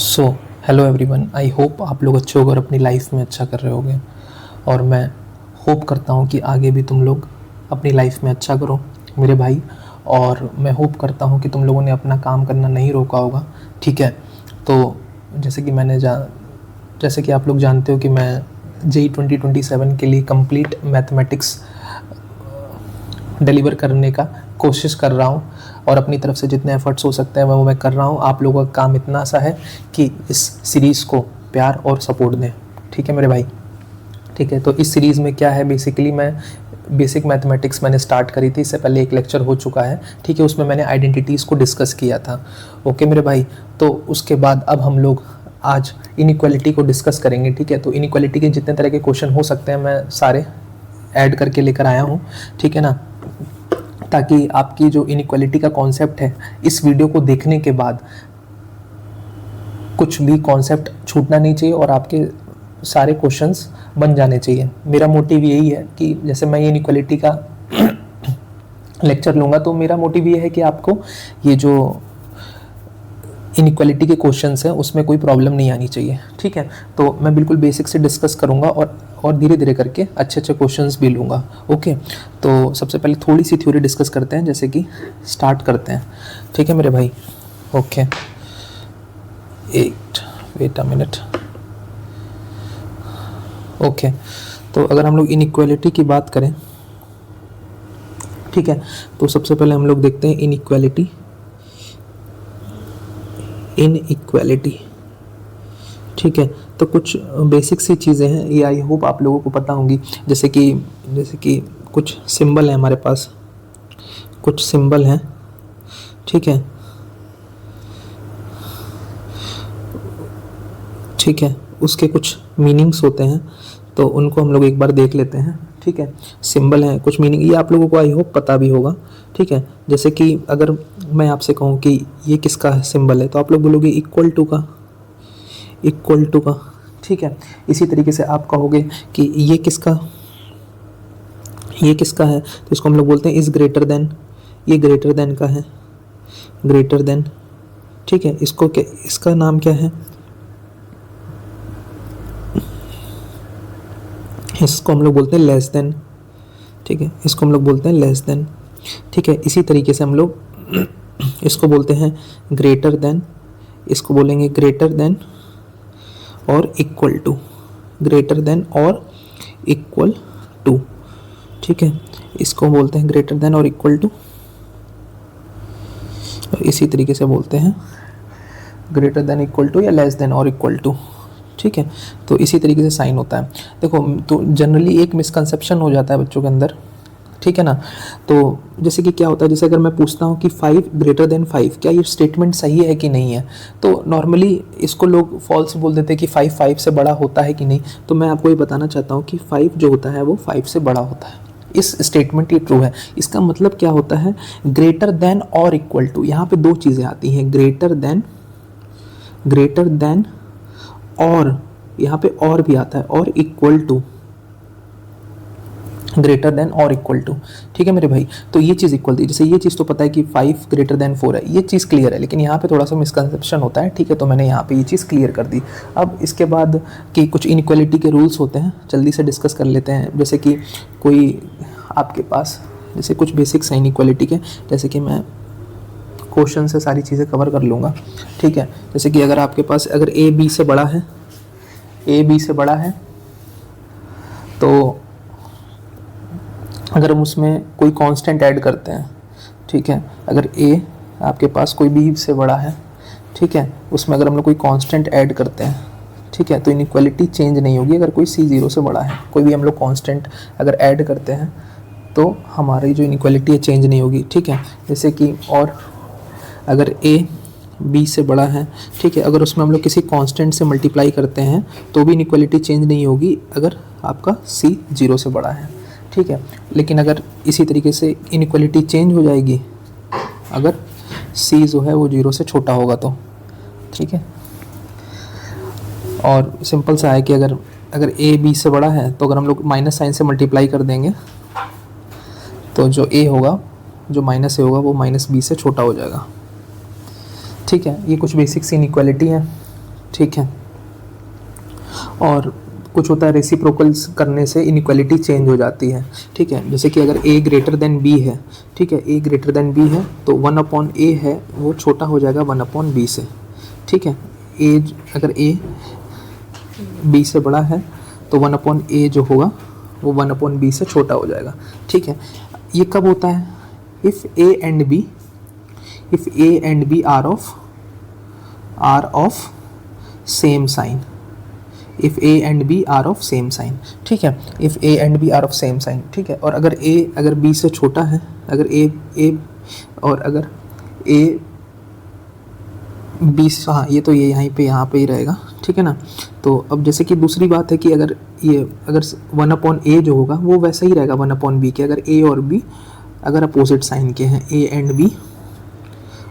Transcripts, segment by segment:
So hello everyone, I hope आप लोग अच्छे होगे और अपनी लाइफ में अच्छा कर रहे होगे। और मैं होप करता हूँ कि आगे भी तुम लोग अपनी लाइफ में अच्छा करो मेरे भाई। और मैं होप करता हूँ कि तुम लोगों ने अपना काम करना नहीं रोका होगा, ठीक है। तो जैसे कि आप लोग जानते हो कि मैं JEE 2027 के लिए कंप्लीट मैथमेटिक्स डिलीवर करने का कोशिश कर रहा हूँ और अपनी तरफ से जितने एफर्ट्स हो सकते हैं वो मैं कर रहा हूँ। आप लोगों का काम इतना सा है कि इस सीरीज़ को प्यार और सपोर्ट दें, ठीक है मेरे भाई। ठीक है, तो इस सीरीज़ में क्या है, बेसिकली मैं बेसिक मैथमेटिक्स मैंने स्टार्ट करी थी, इससे पहले एक लेक्चर हो चुका है, ठीक है। उसमें मैंने आइडेंटिटीज़ को डिस्कस किया था, ओके मेरे भाई। तो उसके बाद अब हम लोग आज इनइक्वालिटी को डिस्कस करेंगे, ठीक है। तो इनइक्वालिटी के जितने तरह के क्वेश्चन हो सकते हैं मैं सारे ऐड करके लेकर आया हूँ, ठीक है ना, ताकि आपकी जो इनइक्वालिटी का कॉन्सेप्ट है इस वीडियो को देखने के बाद कुछ भी कॉन्सेप्ट छूटना नहीं चाहिए और आपके सारे क्वेश्चंस बन जाने चाहिए। मेरा मोटिव यही है कि जैसे मैं ये इनइक्वालिटी का लेक्चर लूँगा तो मेरा मोटिव ये है कि आपको ये जो इनइक्वालिटी के क्वेश्चंस हैं उसमें कोई प्रॉब्लम नहीं आनी चाहिए, ठीक है। तो मैं बिल्कुल बेसिक से डिस्कस करूँगा और धीरे धीरे करके अच्छे अच्छे क्वेश्चंस भी लूँगा, ओके। तो सबसे पहले थोड़ी सी थ्योरी डिस्कस करते हैं, जैसे कि स्टार्ट करते हैं, ठीक है मेरे भाई, okay. Wait a minute, okay. तो अगर हम लोग इनइक्वालिटी की बात करें, ठीक है, तो सबसे पहले हम लोग देखते हैं इनइक्वालिटी। ठीक है, तो कुछ बेसिक सी चीज़ें हैं, ये आई होप आप लोगों को पता होंगी। जैसे कि कुछ सिंबल है हमारे पास, कुछ सिंबल हैं, ठीक है, ठीक है। उसके कुछ मीनिंग्स होते हैं, तो उनको हम लोग एक बार देख लेते हैं, ठीक है। सिंबल हैं, कुछ मीनिंग, ये आप लोगों को आई होप पता भी होगा, ठीक है। जैसे कि अगर मैं आपसे कहूँ कि ये किसका सिंबल है, तो आप लोग बोलोगे इक्वल टू का, ठीक है। इसी तरीके से आप कहोगे कि ये किसका है, तो इसको हम लोग बोलते हैं इज ग्रेटर देन, ये ग्रेटर देन का है, ग्रेटर देन, ठीक है। इसका नाम क्या है, इसको हम लोग बोलते हैं लेस देन, ठीक है। इसको हम लोग बोलते हैं लेस देन, ठीक है। इसी तरीके से हम लोग इसको बोलते हैं ग्रेटर देन, इसको बोलेंगे ग्रेटर देन और इक्वल टू, ग्रेटर देन और इक्वल टू, ठीक है। इसको बोलते हैं ग्रेटर देन और इक्वल टू, और इसी तरीके से बोलते हैं ग्रेटर देन इक्वल टू या लेस देन और इक्वल टू, ठीक है। तो इसी तरीके से साइन होता है। देखो, तो जनरली एक मिसकंसेप्शन हो जाता है बच्चों के अंदर, ठीक है ना। तो जैसे कि क्या होता है, जैसे अगर मैं पूछता हूँ कि 5 ग्रेटर देन 5, क्या ये स्टेटमेंट सही है कि नहीं है, तो नॉर्मली इसको लोग फॉल्स बोल देते हैं कि 5 से बड़ा होता है कि नहीं। तो मैं आपको ये बताना चाहता हूँ कि 5 जो होता है वो 5 से बड़ा होता है। इस स्टेटमेंट ये ट्रू है। इसका मतलब क्या होता है, ग्रेटर देन और इक्वल टू, यहाँ पे दो चीज़ें आती हैं, ग्रेटर देन और यहाँ पे और भी आता है, और इक्वल टू, ग्रेटर देन और इक्वल टू, ठीक है मेरे भाई। तो ये चीज़ इक्वल थी, जैसे ये चीज़ तो पता है कि 5 ग्रेटर देन 4 है, ये चीज़ क्लियर है, लेकिन यहाँ पे थोड़ा सा मिसकंसेप्शन होता है, ठीक है। तो मैंने यहाँ पे ये चीज़ क्लियर कर दी। अब इसके बाद कि कुछ इनइक्वालिटी के रूल्स होते हैं, जल्दी से डिस्कस कर लेते हैं। जैसे कि कोई आपके पास जैसे कुछ बेसिक्स हैं इनइक्वालिटी के, जैसे कि मैं क्वेश्चन से सारी चीज़ें कवर कर लूँगा, ठीक है। जैसे कि अगर आपके पास अगर ए बी से बड़ा है, तो अगर हम उसमें कोई कांस्टेंट ऐड करते हैं, ठीक है, अगर ए आपके पास कोई बी से बड़ा है, ठीक है, उसमें अगर हम लोग कोई कांस्टेंट ऐड करते हैं, ठीक है, तो इनइक्वालिटी चेंज नहीं होगी। अगर कोई सी 0 से बड़ा है, कोई भी हम लोग कांस्टेंट अगर ऐड करते हैं तो हमारी जो इनइक्वालिटी है चेंज नहीं होगी, ठीक है। जैसे कि और अगर ए बी से बड़ा है, ठीक है, अगर उसमें हम लोग किसी कांस्टेंट से मल्टीप्लाई करते हैं तो भी इनइक्वालिटी चेंज नहीं होगी अगर आपका सी 0 से बड़ा है, ठीक है। लेकिन अगर इसी तरीके से इनइक्वालिटी चेंज हो जाएगी अगर सी जो है वो 0 से छोटा होगा तो, ठीक है। और सिंपल सा है कि अगर ए बी से बड़ा है तो अगर हम लोग माइनस साइन से मल्टीप्लाई कर देंगे तो जो ए होगा, जो माइनस ए होगा, वो माइनस बी से छोटा हो जाएगा, ठीक है। ये कुछ बेसिक्स इनइक्वालिटी हैं, ठीक है। और कुछ होता है रेसिप्रोकल्स करने से इनइक्वालिटी चेंज हो जाती है, ठीक है। जैसे कि अगर a ग्रेटर देन b है, ठीक है, a ग्रेटर देन b है तो 1/a है वो छोटा हो जाएगा 1/b से, ठीक है। अगर a b से बड़ा है तो 1/a जो होगा वो 1/b से छोटा हो जाएगा, ठीक है। ये कब होता है? If a and b are of same sign, if a and b are of same sign, ठीक है। if a and b are of same sign, ठीक है। और अगर b से छोटा है, अगर a और अगर a b, हाँ ये तो ये यहाँ पे ही रहेगा, ठीक है ना। तो अब जैसे कि दूसरी बात है कि अगर 1/a जो होगा वो वैसा ही रहेगा 1/b के, अगर a और b अगर अपोजिट साइन के हैं, a and b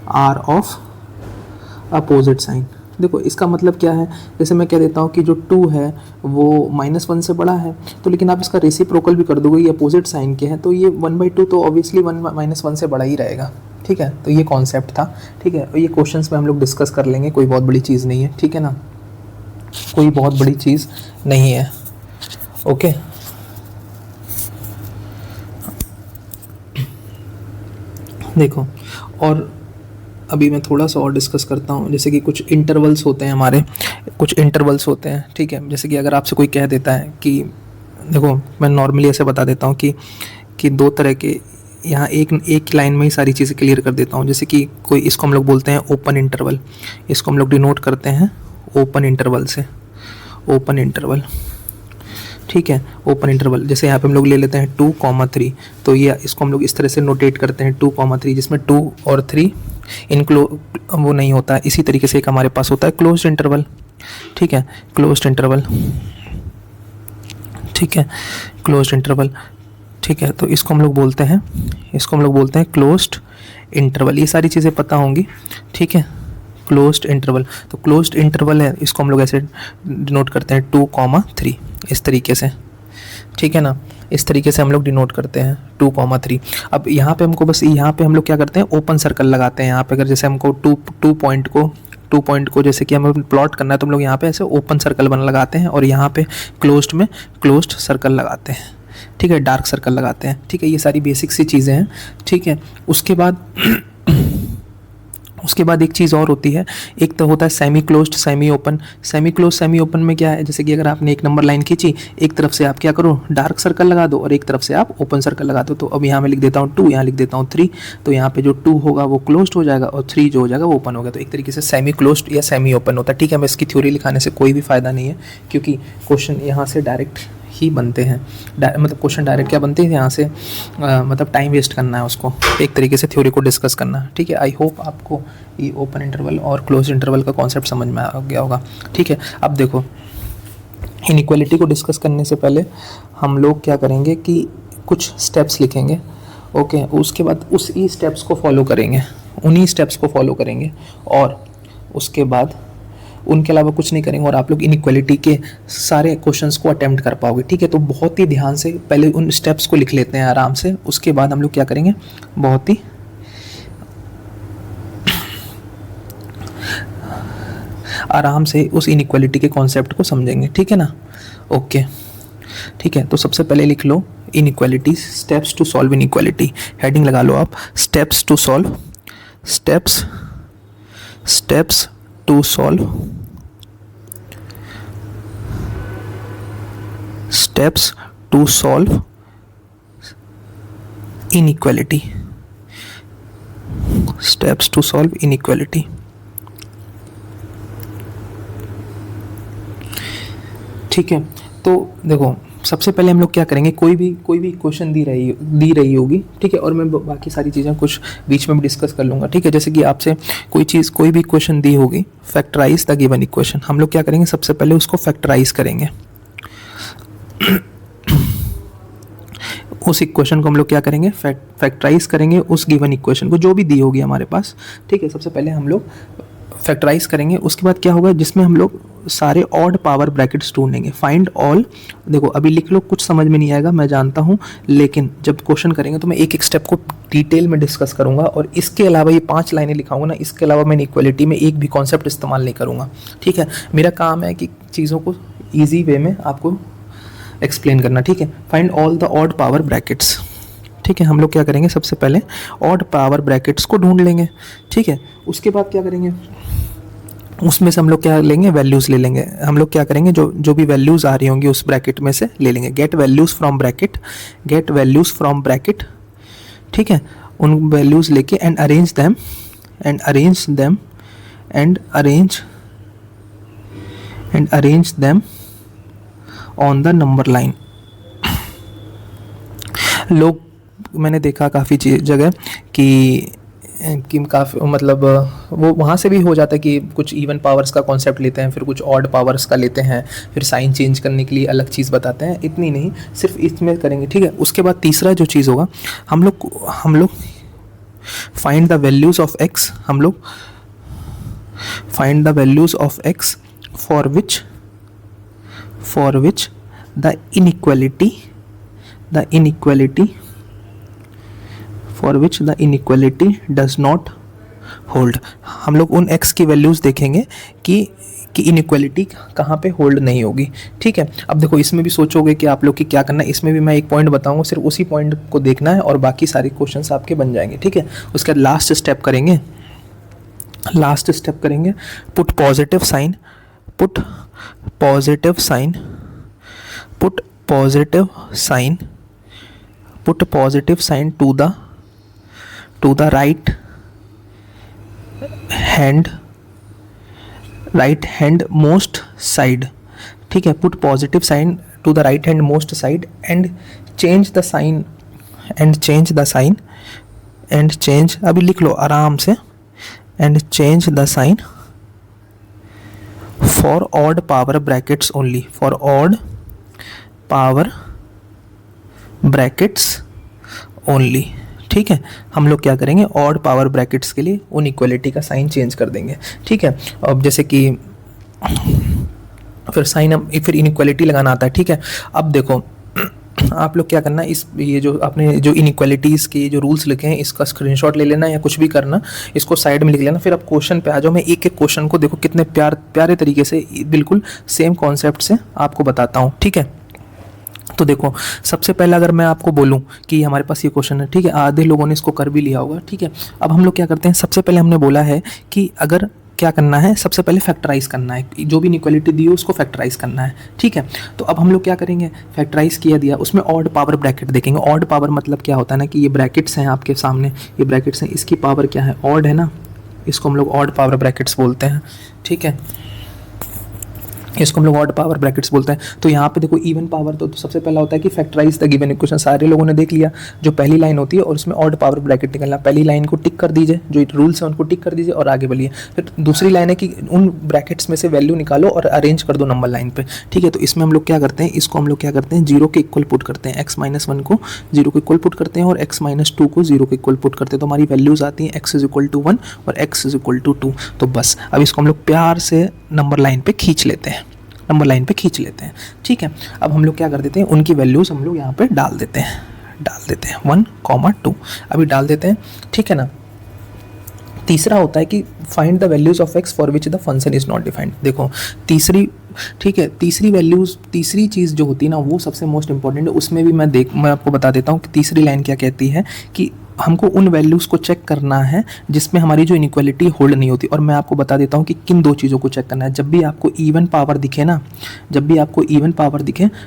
are of opposite sign. देखो इसका मतलब क्या है, जैसे मैं कह देता हूँ कि जो 2 है वो -1 से बड़ा है, तो लेकिन आप इसका रेसिप्रोकल भी कर दोगे, ये अपोजिट साइन के हैं तो ये 1/2 तो ऑब्वियसली 1 से बड़ा ही रहेगा, ठीक है। तो ये कॉन्सेप्ट था, ठीक है। और ये क्वेश्चंस में हम लोग डिस्कस कर लेंगे, कोई बहुत बड़ी चीज़ नहीं है, ठीक है ना, कोई बहुत बड़ी चीज़ नहीं है, ओके। देखो और अभी मैं थोड़ा सा और डिस्कस करता हूँ, जैसे कि कुछ इंटरवल्स होते हैं हमारे, कुछ इंटरवल्स होते हैं, ठीक है। जैसे कि अगर आपसे कोई कह देता है कि देखो मैं नॉर्मली ऐसे बता देता हूँ कि दो तरह के, यहाँ एक लाइन में ही सारी चीज़ें क्लियर कर देता हूँ। जैसे कि कोई, इसको हम लोग बोलते हैं ओपन इंटरवल, इसको हम लोग डिनोट करते हैं ओपन इंटरवल से, ओपन इंटरवल, ठीक है। ओपन इंटरवल जैसे यहाँ पे हम लोग ले लेते हैं 2,3, तो ये इसको हम लोग इस तरह से नोटेट करते हैं 2,3, जिसमें 2 और 3 वो नहीं होता है। इसी तरीके से एक हमारे पास होता है क्लोज्ड इंटरवल, ठीक है, क्लोज्ड इंटरवल, ठीक है, क्लोज्ड इंटरवल, ठीक है। तो इसको हम लोग बोलते हैं क्लोज्ड इंटरवल। ये सारी चीज़ें पता होंगी, ठीक है, क्लोज्ड इंटरवल। तो क्लोज्ड इंटरवल है, इसको हम लोग ऐसे डिनोट करते हैं 2,3 इस तरीके से, ठीक है ना, इस तरीके से हम लोग डिनोट करते हैं 2,3। अब यहाँ पे हमको बस यहाँ पे हम लोग क्या करते हैं, ओपन सर्कल लगाते हैं यहाँ पे। अगर जैसे हमको टू पॉइंट को जैसे कि हमें प्लॉट करना है तो हम लोग यहाँ पे ऐसे ओपन सर्कल लगाते हैं और यहाँ पे क्लोज्ड में क्लोज्ड सर्कल लगाते हैं, ठीक है, डार्क सर्कल लगाते हैं, ठीक है। ये सारी बेसिक सी चीज़ें हैं, ठीक है। उसके बाद एक चीज़ और होती है, एक तो होता है semi closed semi open. Semi close semi open में क्या है, जैसे कि अगर आपने एक नंबर लाइन खींची, एक तरफ से आप क्या करो, डार्क सर्कल लगा दो और एक तरफ से आप ओपन सर्कल लगा दो। तो अब यहाँ मैं लिख देता हूँ 2, यहाँ लिख देता हूँ 3, तो यहाँ पे जो 2 होगा वो क्लोज्ड हो जाएगा और 3 जो हो जाएगा वो ओपन होगा। तो एक तरीके से सेमी क्लोज्ड या सेमी ओपन होता है, ठीक है। मैं इसकी थ्योरी लिखाने से कोई भी फ़ायदा नहीं है, क्योंकि क्वेश्चन यहाँ से डायरेक्ट ही बनते हैं, मतलब क्वेश्चन डायरेक्ट क्या बनते हैं यहाँ से, मतलब टाइम वेस्ट करना है उसको, एक तरीके से थ्योरी को डिस्कस करना है, ठीक है। आई होप आपको ये ओपन इंटरवल और क्लोज इंटरवल का कॉन्सेप्ट समझ में आ गया होगा, ठीक है। अब देखो इनइक्वालिटी को डिस्कस करने से पहले हम लोग क्या करेंगे कि कुछ स्टेप्स लिखेंगे, ओके। उसके बाद उसी स्टेप्स को फॉलो करेंगे, उन्हीं स्टेप्स को फॉलो करेंगे और उसके बाद उनके अलावा कुछ नहीं करेंगे और आप लोग इनइक्वालिटी के सारे क्वेश्चंस को अटेम्प्ट कर पाओगे, ठीक है। तो बहुत ही ध्यान से पहले उन स्टेप्स को लिख लेते हैं आराम से, उसके बाद हम लोग क्या करेंगे, बहुत ही आराम से उस इनइक्वालिटी के कॉन्सेप्ट को समझेंगे, ठीक है ना, ओके, ठीक है। तो सबसे पहले लिख लो inequality, steps to solve inequality, heading लगा लो आप, steps to solve, steps to solve, steps to solve inequality, steps to solve inequality, ठीक है। तो देखो सबसे पहले हम लोग क्या करेंगे, कोई भी क्वेश्चन दी रही होगी, ठीक है, और मैं बाकी सारी चीज़ें कुछ बीच में भी डिस्कस कर लूँगा, ठीक है। जैसे कि आपसे कोई भी क्वेश्चन दी होगी, फैक्टराइज द गिवन इक्वेशन, हम लोग क्या करेंगे, सबसे पहले उसको फैक्टराइज करेंगे। उस इक्वेशन को हम लोग क्या करेंगे, फैक्टराइज करेंगे उस गिवन इक्वेशन को जो भी दी होगी हमारे पास, ठीक है। सबसे पहले हम लोग फैक्टराइज करेंगे, उसके बाद क्या होगा, जिसमें हम लोग सारे ऑड पावर ब्रैकेट्स ढूंढेंगे। फाइंड ऑल, देखो अभी लिख लो, कुछ समझ में नहीं आएगा मैं जानता हूँ, लेकिन जब क्वेश्चन करेंगे तो मैं एक एक स्टेप को डिटेल में डिस्कस करूंगा, और इसके अलावा ये 5 लाइनें लिखाऊंगा ना, इसके अलावा मैं इक्वलिटी में एक भी कॉन्सेप्ट इस्तेमाल नहीं करूंगा। ठीक है, मेरा काम है कि चीज़ों को ईजी वे में आपको एक्सप्लेन करना। ठीक है, find all the odd power brackets. ठीक है, हम लोग क्या करेंगे, सबसे पहले ऑड पावर ब्रैकेट्स को ढूंढ लेंगे। ठीक है, उसके बाद क्या करेंगे, उसमें से हम लोग क्या लेंगे, वैल्यूज़ ले लेंगे। हम लोग क्या करेंगे, जो भी वैल्यूज़ आ रही होंगी उस ब्रैकेट में से ले लेंगे। Get values from bracket, get values from bracket. ठीक है, उन वैल्यूज़ लेके and arrange them, and arrange them, and arrange them on the number line. लोग, मैंने देखा काफ़ी जगह कि काफ़ी मतलब वो वहाँ से भी हो जाता है कि कुछ इवन पावर्स का कॉन्सेप्ट लेते हैं, फिर कुछ ऑड पावर्स का लेते हैं, फिर साइन चेंज करने के लिए अलग चीज़ बताते हैं। इतनी नहीं, सिर्फ इसमें करेंगे। ठीक है, उसके बाद तीसरा जो चीज़ होगा, हम लोग find the values of x, हम लोग find the values of x for which the inequality does not hold. हम लोग उन x की वैल्यूज़ देखेंगे कि इनइक्वालिटी कहाँ पे होल्ड नहीं होगी। ठीक है, अब देखो इसमें भी सोचोगे कि आप लोग की क्या करना है, इसमें भी मैं एक पॉइंट बताऊंगा, सिर्फ उसी पॉइंट को देखना है और बाकी सारे क्वेश्चंस आपके बन जाएंगे। ठीक है, उसके बाद लास्ट स्टेप करेंगे, put positive sign to the right hand most side. ठीक है, put positive sign to the right hand most side and change the sign, अभी लिख लो आराम से, and change the sign for odd power brackets only, for odd power brackets only. ठीक है, हम लोग क्या करेंगे, ऑड पावर ब्रैकेट्स के लिए उन इक्वलिटी का साइन चेंज कर देंगे। ठीक है, अब जैसे कि फिर इनइक्वालिटी लगाना आता है। ठीक है, अब देखो आप लोग क्या करना, ये जो आपने जो इनइक्वालिटीज़ के जो रूल्स लिखे हैं इसका स्क्रीनशॉट ले लेना या कुछ भी करना, इसको साइड में लिख लेना। फिर आप क्वेश्चन पे आ जाओ, मैं एक एक क्वेश्चन को देखो कितने प्यारे तरीके से बिल्कुल सेम कॉन्सेप्ट से आपको बताता हूँ। ठीक है, तो देखो सबसे पहले अगर मैं आपको बोलूं कि हमारे पास ये क्वेश्चन है, ठीक है, आधे लोगों ने इसको कर भी लिया होगा। ठीक है, अब हम लोग क्या करते हैं, सबसे पहले हमने बोला है कि अगर क्या करना है, सबसे पहले फैक्टराइज करना है, जो भी इनइक्वालिटी दी हो उसको फैक्टराइज करना है। ठीक है, तो अब हम लोग क्या करेंगे, फैक्टराइज किया दिया, उसमें ऑड पावर ब्रैकेट देखेंगे। ऑड पावर मतलब क्या होता है ना, कि ये ब्रैकेट्स हैं आपके सामने, ये ब्रैकेट्स हैं, इसकी पावर क्या है, ऑड है ना, इसको हम लोग ऑड पावर ब्रैकेट्स बोलते हैं। ठीक है, इसको हम लोग ऑड पावर ब्रैकेट्स बोलते हैं। तो यहाँ पे देखो इवन पावर तो सबसे पहला होता है कि फैक्टराइज द गिवन इक्वेशन। सारे लोगों ने देख लिया, जो पहली लाइन होती है और उसमें ऑड पावर ब्रैकेट निकलना, पहली लाइन को टिक कर दीजिए, जो रूल्स है उनको टिक कर दीजिए और आगे बढ़िए। फिर दूसरी लाइन है कि उन ब्रैकेट्स में से वैल्यू निकालो और अरेंज कर दो नंबर लाइन पे। ठीक है, तो इसमें हम लोग क्या करते हैं, इसको हम लोग क्या करते हैं, 0 के इक्वल पुट करते हैं, x-1 को 0 के इक्वल पुट करते हैं और x-2 को 0 के इक्वल पुट करते हैं। तो हमारी वैल्यूज आती हैं x = 1 और x = 2। तो बस अब इसको हम लोग प्यार से नंबर लाइन पे खींच लेते हैं, ठीक है, अब हम लोग क्या कर देते हैं, उनकी वैल्यूज़ हम लोग यहाँ पे डाल देते हैं 1, 2 अभी डाल देते हैं। ठीक है ना, तीसरा होता है कि find the values of x for which the function is not defined. देखो तीसरी, ठीक है, तीसरी चीज़ जो होती है ना, वो सबसे मोस्ट इंपॉर्टेंट है। उसमें भी मैं आपको बता देता हूँ कि तीसरी लाइन क्या कहती है कि हमको उन वैल्यूज़ को चेक करना है जिसमें हमारी जो इनइक्वालिटी होल्ड नहीं होती। और मैं आपको बता देता हूँ कि किन 2 चीज़ों को चेक करना है। जब भी आपको इवन पावर दिखे ना,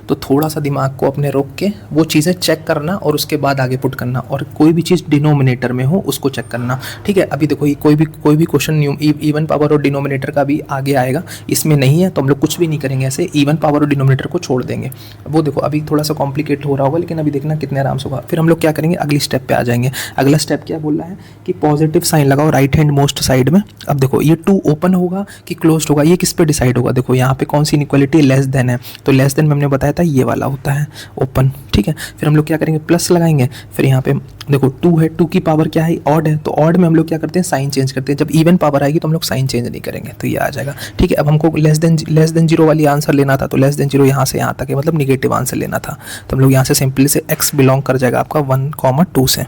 तो थोड़ा सा दिमाग को अपने रोक के वो चीज़ें चेक करना और उसके बाद आगे पुट करना, और कोई भी चीज़ डिनोमिनेटर में हो उसको चेक करना। ठीक है, अभी देखो कोई भी क्वेश्चन इवन पावर और डिनोमिनेटर का भी आगे आएगा, इसमें नहीं है तो हम लोग कुछ भी नहीं करेंगे, ऐसे इवन पावर और डिनोमिनेटर को छोड़ देंगे। वो देखो अभी थोड़ा सा कॉम्प्लिकेट हो रहा होगा, लेकिन अभी देखना कितने आराम से होगा। फिर हम लोग क्या करेंगे, अगली स्टेप पे आ जाएंगे। अगला स्टेप क्या बोल रहा है कि पॉजिटिव साइन लगाओ राइट हैंड मोस्ट साइड में। अब देखो ये 2 ओपन होगा कि क्लोज्ड होगा, ये किस पे डिसाइड होगा। देखो यहाँ पे कौन सी इनइक्वालिटी लेस देन है, तो लेस देन में हमने बताया था ये वाला होता है ओपन, ठीक है। फिर हम लोग क्या करेंगे, प्लस लगाएंगे। फिर यहाँ पे देखो 2 है, 2 की पावर क्या है, ऑड है, तो ऑड में हम लोग क्या करते हैं, साइन चेंज करते हैं। जब इवन पावर आएगी तो हम लोग साइन चेंज नहीं करेंगे, तो ये आ जाएगा, ठीक है। अब हमको लेस देन 0 वाली आंसर लेना था, तो लेस देन 0 यहाँ से यहाँ तक है, मतलब निगेटिव आंसर लेना था। तो हम लोग यहाँ से सिंपली से x बिलोंग कर जाएगा आपका 1,2 से।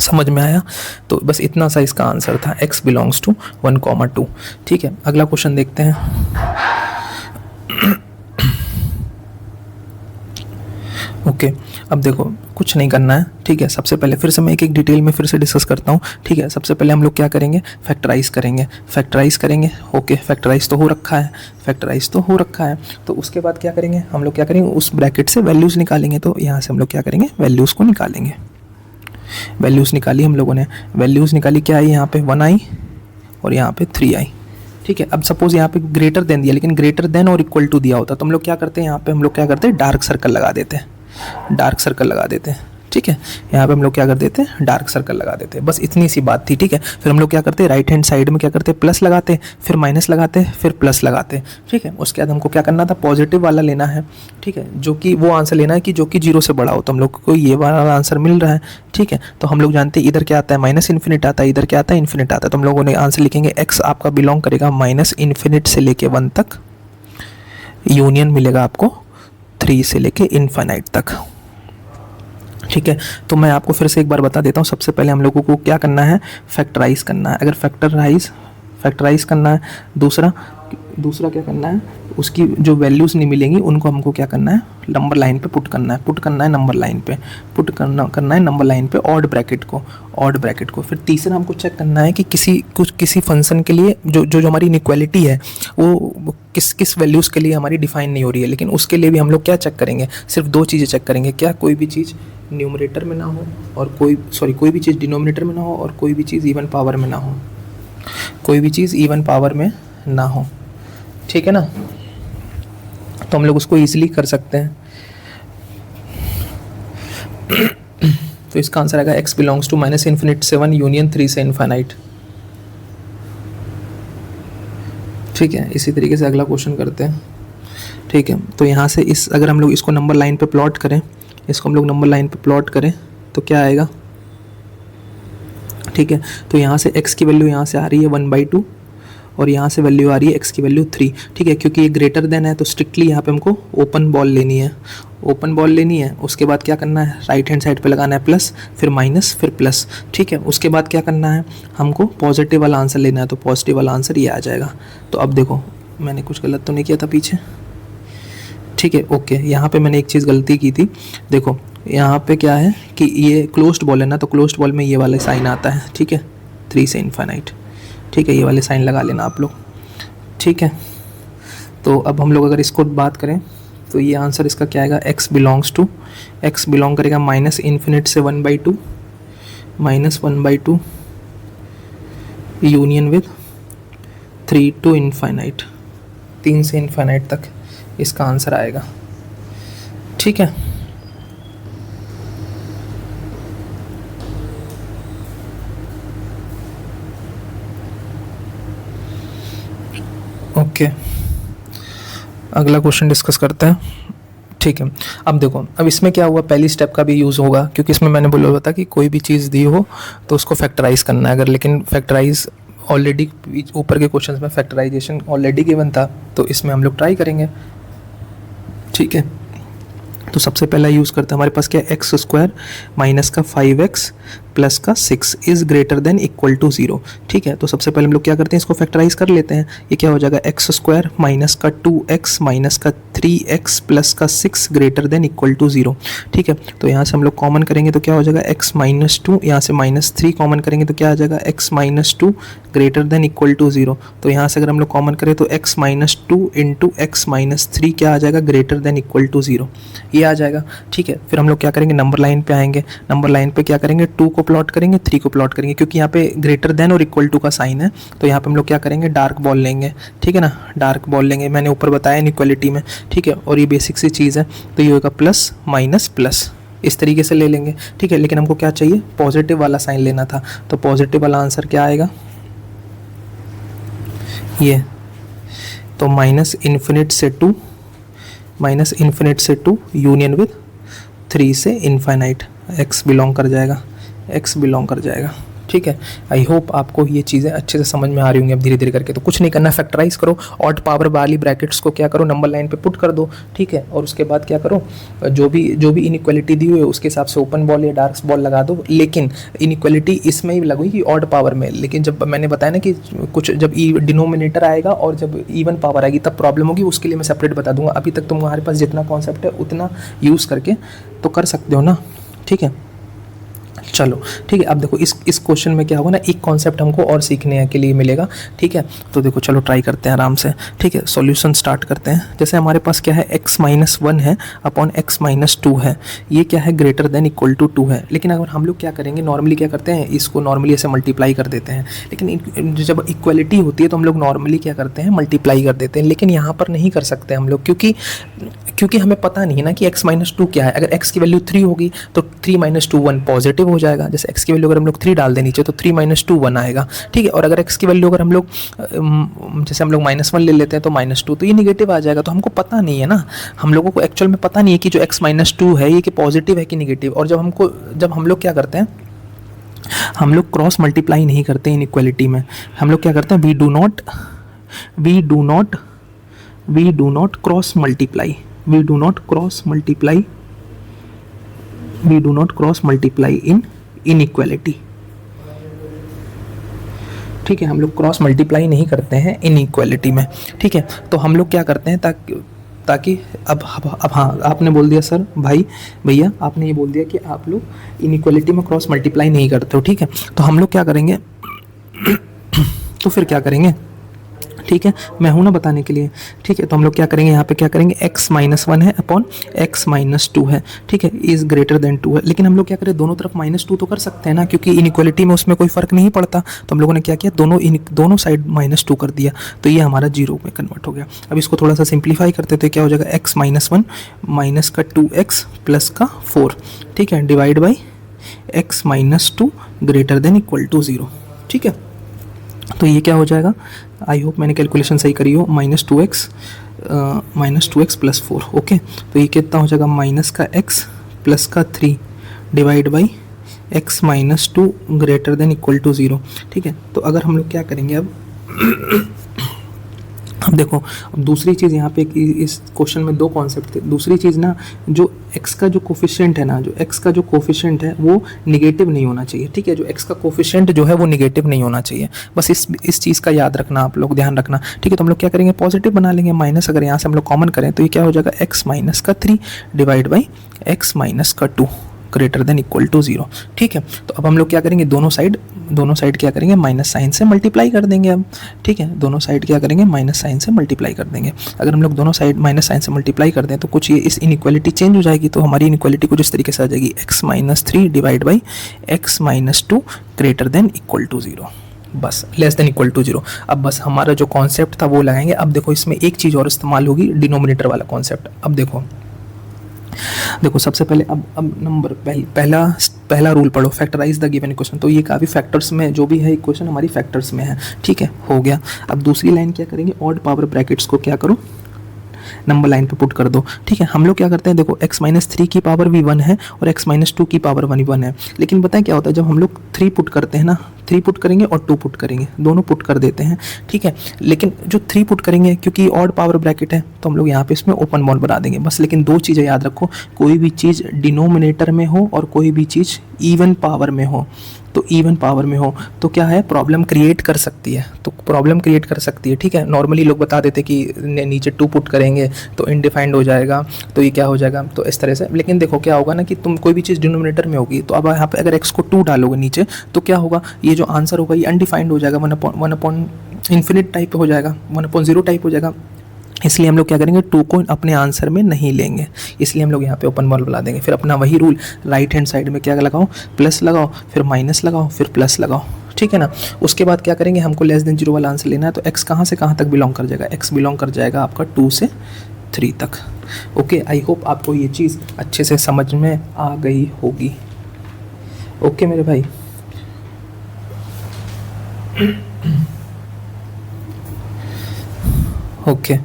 समझ में आया? तो बस इतना सा इसका आंसर था, x बिलोंग्स टू 1,2, ठीक है। अगला क्वेश्चन देखते हैं। ओके अब देखो कुछ नहीं करना है, ठीक है। सबसे पहले फिर से मैं एक डिटेल में फिर से डिस्कस करता हूँ, ठीक है। सबसे पहले हम लोग क्या करेंगे, फैक्टराइज करेंगे। ओके फैक्टराइज तो हो रखा है, तो उसके बाद क्या करेंगे हम लोग, क्या करेंगे उस ब्रैकेट से वैल्यूज़ निकालेंगे। तो यहाँ से हम लोग क्या करेंगे, वैल्यूज़ को निकालेंगे। वैल्यूज़ निकाली हम लोगों ने, वैल्यूज़ निकाली, क्या आई यहाँ पे 1 आई और यहाँ पे 3 आई, ठीक है। अब सपोज यहाँ पे ग्रेटर देन दिया, लेकिन ग्रेटर देन और इक्वल टू दिया होता तो हम लोग क्या करते हैं, यहाँ पे हम लोग क्या करते हैं, डार्क सर्कल लगा देते हैं, ठीक है। यहाँ पे हम लोग क्या कर देते हैं, डार्क सर्कल लगा देते हैं। बस इतनी सी बात थी, ठीक है। फिर हम लोग क्या करते हैं, राइट हैंड साइड में क्या करते हैं, प्लस लगाते, फिर माइनस लगाते, फिर प्लस लगाते, ठीक है। उसके बाद हमको क्या करना था, पॉजिटिव वाला लेना है, ठीक है, जो कि वो आंसर लेना है कि जो कि 0 से बड़ा हो। तो हम लोग को ये वाला आंसर मिल रहा है, ठीक है। तो हम लोग जानते हैं इधर क्या आता है, माइनस इन्फिनिट आता है, इधर क्या आता है, इन्फिनिट आता है। तो हम लोगों ने आंसर लिखेंगे x आपका बिलोंग करेगा माइनस इन्फिनिट से लेके 1 तक, यूनियन मिलेगा आपको 3 से लेके इन्फिनाइट तक, ठीक है। तो मैं आपको फिर से एक बार बता देता हूँ। सबसे पहले हम लोगों को क्या करना है, फैक्टराइज करना है। अगर फैक्टराइज करना है, दूसरा क्या करना है, उसकी जो वैल्यूज़ नहीं मिलेंगी उनको हमको क्या करना है, नंबर लाइन पे पुट करना है नंबर लाइन पे ऑड ब्रैकेट को। फिर तीसरा हमको चेक करना है कि किसी फंक्शन के लिए जो हमारी इनइक्वालिटी है वो किस वैल्यूज़ के लिए हमारी डिफाइन नहीं हो रही है। लेकिन उसके लिए भी हम लोग क्या चेक करेंगे, सिर्फ 2 चीज़ें चेक करेंगे, क्या कोई भी चीज़ न्यूमरेटर में ना हो और कोई भी चीज़ डिनोमिनेटर में ना हो और कोई भी चीज़ इवन पावर में ना हो, ठीक है ना। तो हम लोग उसको ईजिली कर सकते हैं। तो इसका आंसर आएगा x belongs to minus infinite से 1 यूनियन 3 से इन्फिनाइट, ठीक है। इसी तरीके से अगला क्वेश्चन करते हैं, ठीक है। तो यहाँ से अगर हम लोग इसको नंबर लाइन पे प्लॉट करें, तो क्या आएगा, ठीक है। तो यहाँ से x की वैल्यू यहाँ से आ रही है 1/2 और यहाँ से वैल्यू आ रही है x की वैल्यू 3, ठीक है। क्योंकि ये ग्रेटर देन है तो स्ट्रिक्टली यहाँ पे हमको ओपन बॉल लेनी है। उसके बाद क्या करना है, राइट हैंड साइड पे लगाना है प्लस, फिर माइनस, फिर प्लस, ठीक है। उसके बाद क्या करना है, हमको पॉजिटिव वाला आंसर लेना है, तो पॉजिटिव वाला आंसर ये आ जाएगा। तो अब देखो मैंने कुछ गलत तो नहीं किया था पीछे, ठीक है। ओके यहाँ पे मैंने एक चीज़ गलती की थी, देखो यहाँ पे क्या है कि ये क्लोज्ड बॉल है ना, तो क्लोज्ड बॉल में ये वाला साइन आता है, ठीक है, 3 से इन्फिनाइट, ठीक है। ये वाले साइन लगा लेना आप लोग, ठीक है। तो अब हम लोग अगर इसको बात करें तो ये आंसर इसका क्या आएगा, x बिलोंग करेगा माइनस इन्फिनिट से 1/2 यूनियन विद 3 टू इन्फिनाइट, 3 से इन्फिनाइट तक इसका आंसर आएगा, ठीक है। ओके अगला क्वेश्चन डिस्कस करते हैं, ठीक है। अब देखो अब इसमें क्या हुआ, पहली स्टेप का भी यूज़ होगा, क्योंकि इसमें मैंने बोला था कि कोई भी चीज़ दी हो तो उसको फैक्टराइज करना है। अगर लेकिन फैक्टराइज ऑलरेडी ऊपर के क्वेश्चंस में फैक्टराइजेशन ऑलरेडी गिवन था, तो इसमें हम लोग ट्राई करेंगे, ठीक है। तो सबसे पहला यूज़ करते हैं, हमारे पास क्या है, x² माइनस का 5x प्लस का 6 is greater than equal to 0, ठीक है। तो सबसे पहले हम लोग क्या करते हैं, इसको फैक्टराइज कर लेते हैं। ये क्या हो जाएगा, x² माइनस का 2x माइनस का 3x प्लस का 6 ग्रेटर देन इक्वल टू 0, ठीक है। तो यहाँ से हम लोग कॉमन करेंगे तो क्या हो जाएगा, x-2, यहाँ से -3 कॉमन करेंगे तो क्या आ जाएगा, x-2 greater than equal to 0। तो यहाँ से अगर हम लोग कॉमन करें तो x-2 इंटू x-3 क्या आ जाएगा, ग्रेटर देन इक्वल टू 0, ये आ जाएगा, ठीक है। फिर हम लोग क्या करेंगे, नंबर लाइन पे आएंगे, नंबर लाइन पे क्या करेंगे, 2 को प्लॉट करेंगे, 3 को प्लॉट करेंगे, क्योंकि यहाँ पे ग्रेटर देन और इक्वल टू का साइन है। तो यहाँ पे हम लोग क्या करेंगे, डार्क बॉल लेंगे, ठीक है ना, डार्क बॉल लेंगे, मैंने ऊपर बताया इनइक्वालिटी में, ठीक है। और ये बेसिक सी चीज़ है, तो ये होगा प्लस माइनस प्लस, इस तरीके से ले लेंगे, ठीक है। लेकिन हमको क्या चाहिए, पॉजिटिव वाला साइन लेना था, तो पॉजिटिव वाला आंसर क्या आएगा, ये। तो माइनस इन्फिनिट से 2, माइनस इन्फिनिट से 2 यूनियन विद 3 से इनफाइनाइट, x बिलोंग कर जाएगा, x बिलोंग कर जाएगा, ठीक है। आई होप आपको ये चीज़ें अच्छे से समझ में आ रही होंगी अब धीरे धीरे करके। तो कुछ नहीं करना, फैक्टराइज करो, ऑड पावर वाली ब्रैकेट्स को क्या करो, नंबर लाइन पे पुट कर दो, ठीक है। और उसके बाद क्या करो, जो भी इनइक्वालिटी दी हुई है उसके हिसाब से ओपन बॉल या डार्क बॉल लगा दो। लेकिन इनइक्वालिटी इसमें ही लगेगी ऑड पावर में, लेकिन जब मैंने बताया ना कि कुछ जब डिनोमिनेटर आएगा और जब इवन पावर आएगी तब प्रॉब्लम होगी, उसके लिए मैं सेपरेट बता दूंगा। अभी तक तुम्हारे पास जितना कॉन्सेप्ट है उतना यूज़ करके तो कर सकते हो ना, ठीक है। चलो ठीक है, अब देखो इस क्वेश्चन में क्या होगा ना, एक कॉन्सेप्ट हमको और सीखने के लिए मिलेगा, ठीक है। तो देखो चलो ट्राई करते हैं आराम से, ठीक है। सॉल्यूशन स्टार्ट करते हैं। जैसे हमारे पास क्या है, x-1 है अपॉन x-2 है, ये क्या है, ग्रेटर देन इक्वल टू 2 है। लेकिन अगर हम लोग क्या करेंगे, नॉर्मली क्या करते हैं, इसको नॉर्मली ऐसे मल्टीप्लाई कर देते हैं। लेकिन जब इक्वलिटी होती है तो हम लोग नॉर्मली क्या करते हैं, मल्टीप्लाई कर देते हैं। लेकिन यहाँ पर नहीं कर सकते हम लोग, क्योंकि हमें पता नहीं है ना कि x-2 क्या है। अगर x की वैल्यू 3 होगी तो 3-2 1 पॉजिटिव हो जाएगा। जैसे x की वैल्यू अगर हम लोग 3 डाल दें नीचे तो 3-2 1 आएगा, ठीक है। और अगर x की वैल्यू अगर हम लोग जैसे हम लोग -1 ले लेते हैं तो -2, तो ये निगेटिव आ जाएगा। तो हमको पता नहीं है ना, हम लोगों को एक्चुअल में पता नहीं है कि जो x-2 है ये कि पॉजिटिव है कि निगेटिव। और जब हम लोग क्या करते हैं, हम लोग क्रॉस मल्टीप्लाई नहीं करते इनइक्वालिटी में। हम लोग क्या करते हैं, we do not cross multiply, we do not cross multiply in inequality, ठीक है। हम लोग क्रॉस मल्टीप्लाई नहीं करते हैं इनइक्वालिटी में, ठीक है। तो हम लोग क्या करते हैं ताकि अब हाँ, आपने बोल दिया सर भैया आपने ये बोल दिया कि आप लोग इनइक्वालिटी में क्रॉस मल्टीप्लाई नहीं करते हो, ठीक है। तो हम लोग क्या करेंगे तो फिर क्या करेंगे, ठीक है, मैं हूं ना बताने के लिए, ठीक है। तो हम लोग क्या करेंगे, यहाँ पे क्या करेंगे, x-1 है अपॉन x-2 है, ठीक है, इज ग्रेटर देन 2 है। लेकिन हम लोग क्या करें, दोनों तरफ -2 तो कर सकते हैं ना, क्योंकि इनइक्वालिटी में उसमें कोई फर्क नहीं पड़ता। तो हम लोगों ने क्या किया, दोनों साइड -2 कर दिया, तो ये हमारा 0 में कन्वर्ट हो गया। अब इसको थोड़ा सा सिंप्लीफाई करते तो क्या हो जाएगा, x-1 माइनस का 2x प्लस का 4, ठीक है, divide by x-2 greater than equal to 0, ठीक है। तो ये क्या हो जाएगा, आई होप मैंने कैलकुलेशन सही करी हो, -2x प्लस 4, ओके। तो ये कितना हो जाएगा, माइनस का x प्लस का 3 divide by x-2 greater than equal to 0, ठीक है। तो अगर हम लोग क्या करेंगे अब देखो, अब दूसरी चीज़ यहाँ पे इस क्वेश्चन में 2 कॉन्सेप्ट थे। दूसरी चीज़ ना, जो x का जो कोफिशिएंट है वो निगेटिव नहीं होना चाहिए, ठीक है। जो x का कोफिशिएंट जो है वो निगेटिव नहीं होना चाहिए, बस इस चीज़ का याद रखना, आप लोग ध्यान रखना, ठीक है। तो हम लोग क्या करेंगे, पॉजिटिव बना लेंगे, माइनस अगर यहाँ से हम लोग कॉमन करें तो ये क्या हो जाएगा, x-3 divide by x-2 greater than equal to 0, ठीक है। तो अब हम लोग क्या करेंगे, दोनों साइड क्या करेंगे, माइनस साइन से मल्टीप्लाई कर देंगे अब, ठीक है। दोनों साइड क्या करेंगे, माइनस साइन से मल्टीप्लाई कर देंगे। अगर हम लोग दोनों साइड माइनस साइन से मल्टीप्लाई कर दें तो कुछ ये इस इनइक्वालिटी चेंज हो जाएगी। तो हमारी इनइक्वालिटी कुछ इस तरीके से आ जाएगी, x-3 divide by x-2 greater than equal to 0, बस लेस देन इक्वल टू 0। अब बस हमारा जो कॉन्सेप्ट था वो लगाएंगे। अब देखो इसमें एक चीज़ और इस्तेमाल होगी, डिनोमिनेटर वाला कॉन्सेप्ट। अब देखो सबसे पहले अब नंबर पहला रूल पढ़ो, फैक्टराइज द गिवन इक्वेशन। तो ये काफ़ी फैक्टर्स में जो भी है इक्वेशन हमारी फैक्टर्स में है, ठीक है, हो गया। अब दूसरी लाइन क्या करेंगे, ऑड पावर ब्रैकेट्स को क्या करो, नंबर लाइन पे पुट कर दो, ठीक है। हम लोग क्या करते हैं, देखो x-3 की पावर भी 1 है और x-2 की पावर 1 है। लेकिन बताएं क्या होता है, जब हम लोग 3 पुट करते हैं ना, 3 पुट करेंगे और 2 पुट करेंगे, दोनों पुट कर देते हैं, ठीक है। लेकिन जो 3 पुट करेंगे, क्योंकि ऑड पावर ब्रैकेट है तो हम लोग यहाँ पे इसमें ओपन बॉल बना देंगे बस। लेकिन 2 चीज़ें याद रखो, कोई भी चीज़ डिनोमिनेटर में हो और कोई भी चीज़ इवन पावर में हो, तो इवन पावर में हो तो क्या है, प्रॉब्लम क्रिएट कर सकती है, ठीक है। नॉर्मली लोग बता देते कि नीचे 2 पुट करेंगे तो इनडिफाइंड हो जाएगा, तो ये क्या हो जाएगा, तो इस तरह से। लेकिन देखो क्या होगा ना कि तुम कोई भी चीज़ डिनोमिनेटर में होगी तो अब यहाँ पे अगर x को 2 डालोगे नीचे तो क्या होगा, ये जो आंसर होगा ये अनडिफाइंड हो जाएगा, 1 अपॉन इन्फिनिट टाइप हो जाएगा, 1/0 टाइप हो जाएगा। इसलिए हम लोग क्या करेंगे, 2 को अपने आंसर में नहीं लेंगे, इसलिए हम लोग यहाँ पे ओपन बॉल बुला देंगे। फिर अपना वही रूल, राइट हैंड साइड में क्या लगाओ, प्लस लगाओ, फिर माइनस लगाओ, फिर प्लस लगाओ, ठीक है ना। उसके बाद क्या करेंगे, हमको लेस देन 0 वाला आंसर लेना है, तो x कहाँ से कहाँ तक बिलोंग कर जाएगा, x बिलोंग कर जाएगा आपका 2 से 3 तक। ओके, आई होप आपको ये चीज़ अच्छे से समझ में आ गई होगी। ओके मेरे भाई। ओके,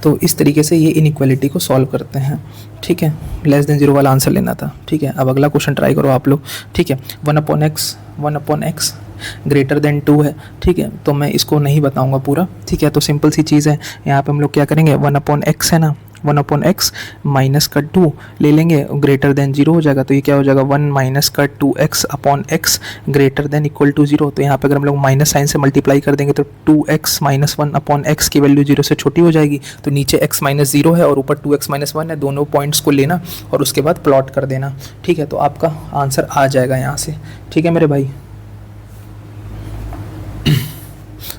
तो इस तरीके से ये इनइक्वालिटी को सॉल्व करते हैं। ठीक है, लेस देन 0 वाला आंसर लेना था। ठीक है, अब अगला क्वेश्चन ट्राई करो आप लोग। ठीक है, 1/x ग्रेटर देन 2 है। ठीक है, तो मैं इसको नहीं बताऊंगा पूरा। ठीक है, तो सिंपल सी चीज़ है, यहाँ पे हम लोग क्या करेंगे, 1/x है ना, 1/x माइनस का 2 ले लेंगे, ग्रेटर देन 0 हो जाएगा। तो ये क्या हो जाएगा, 1 माइनस का 2x upon x greater than equal to 0। तो यहाँ पे अगर हम लोग माइनस साइन से मल्टीप्लाई कर देंगे तो 2x माइनस 1 अपॉन x की वैल्यू 0 से छोटी हो जाएगी। तो नीचे x माइनस 0 है और ऊपर 2x माइनस 1 है, दोनों पॉइंट्स को लेना और उसके बाद प्लॉट कर देना। ठीक है, तो आपका आंसर आ जाएगा यहाँ से। ठीक है मेरे भाई,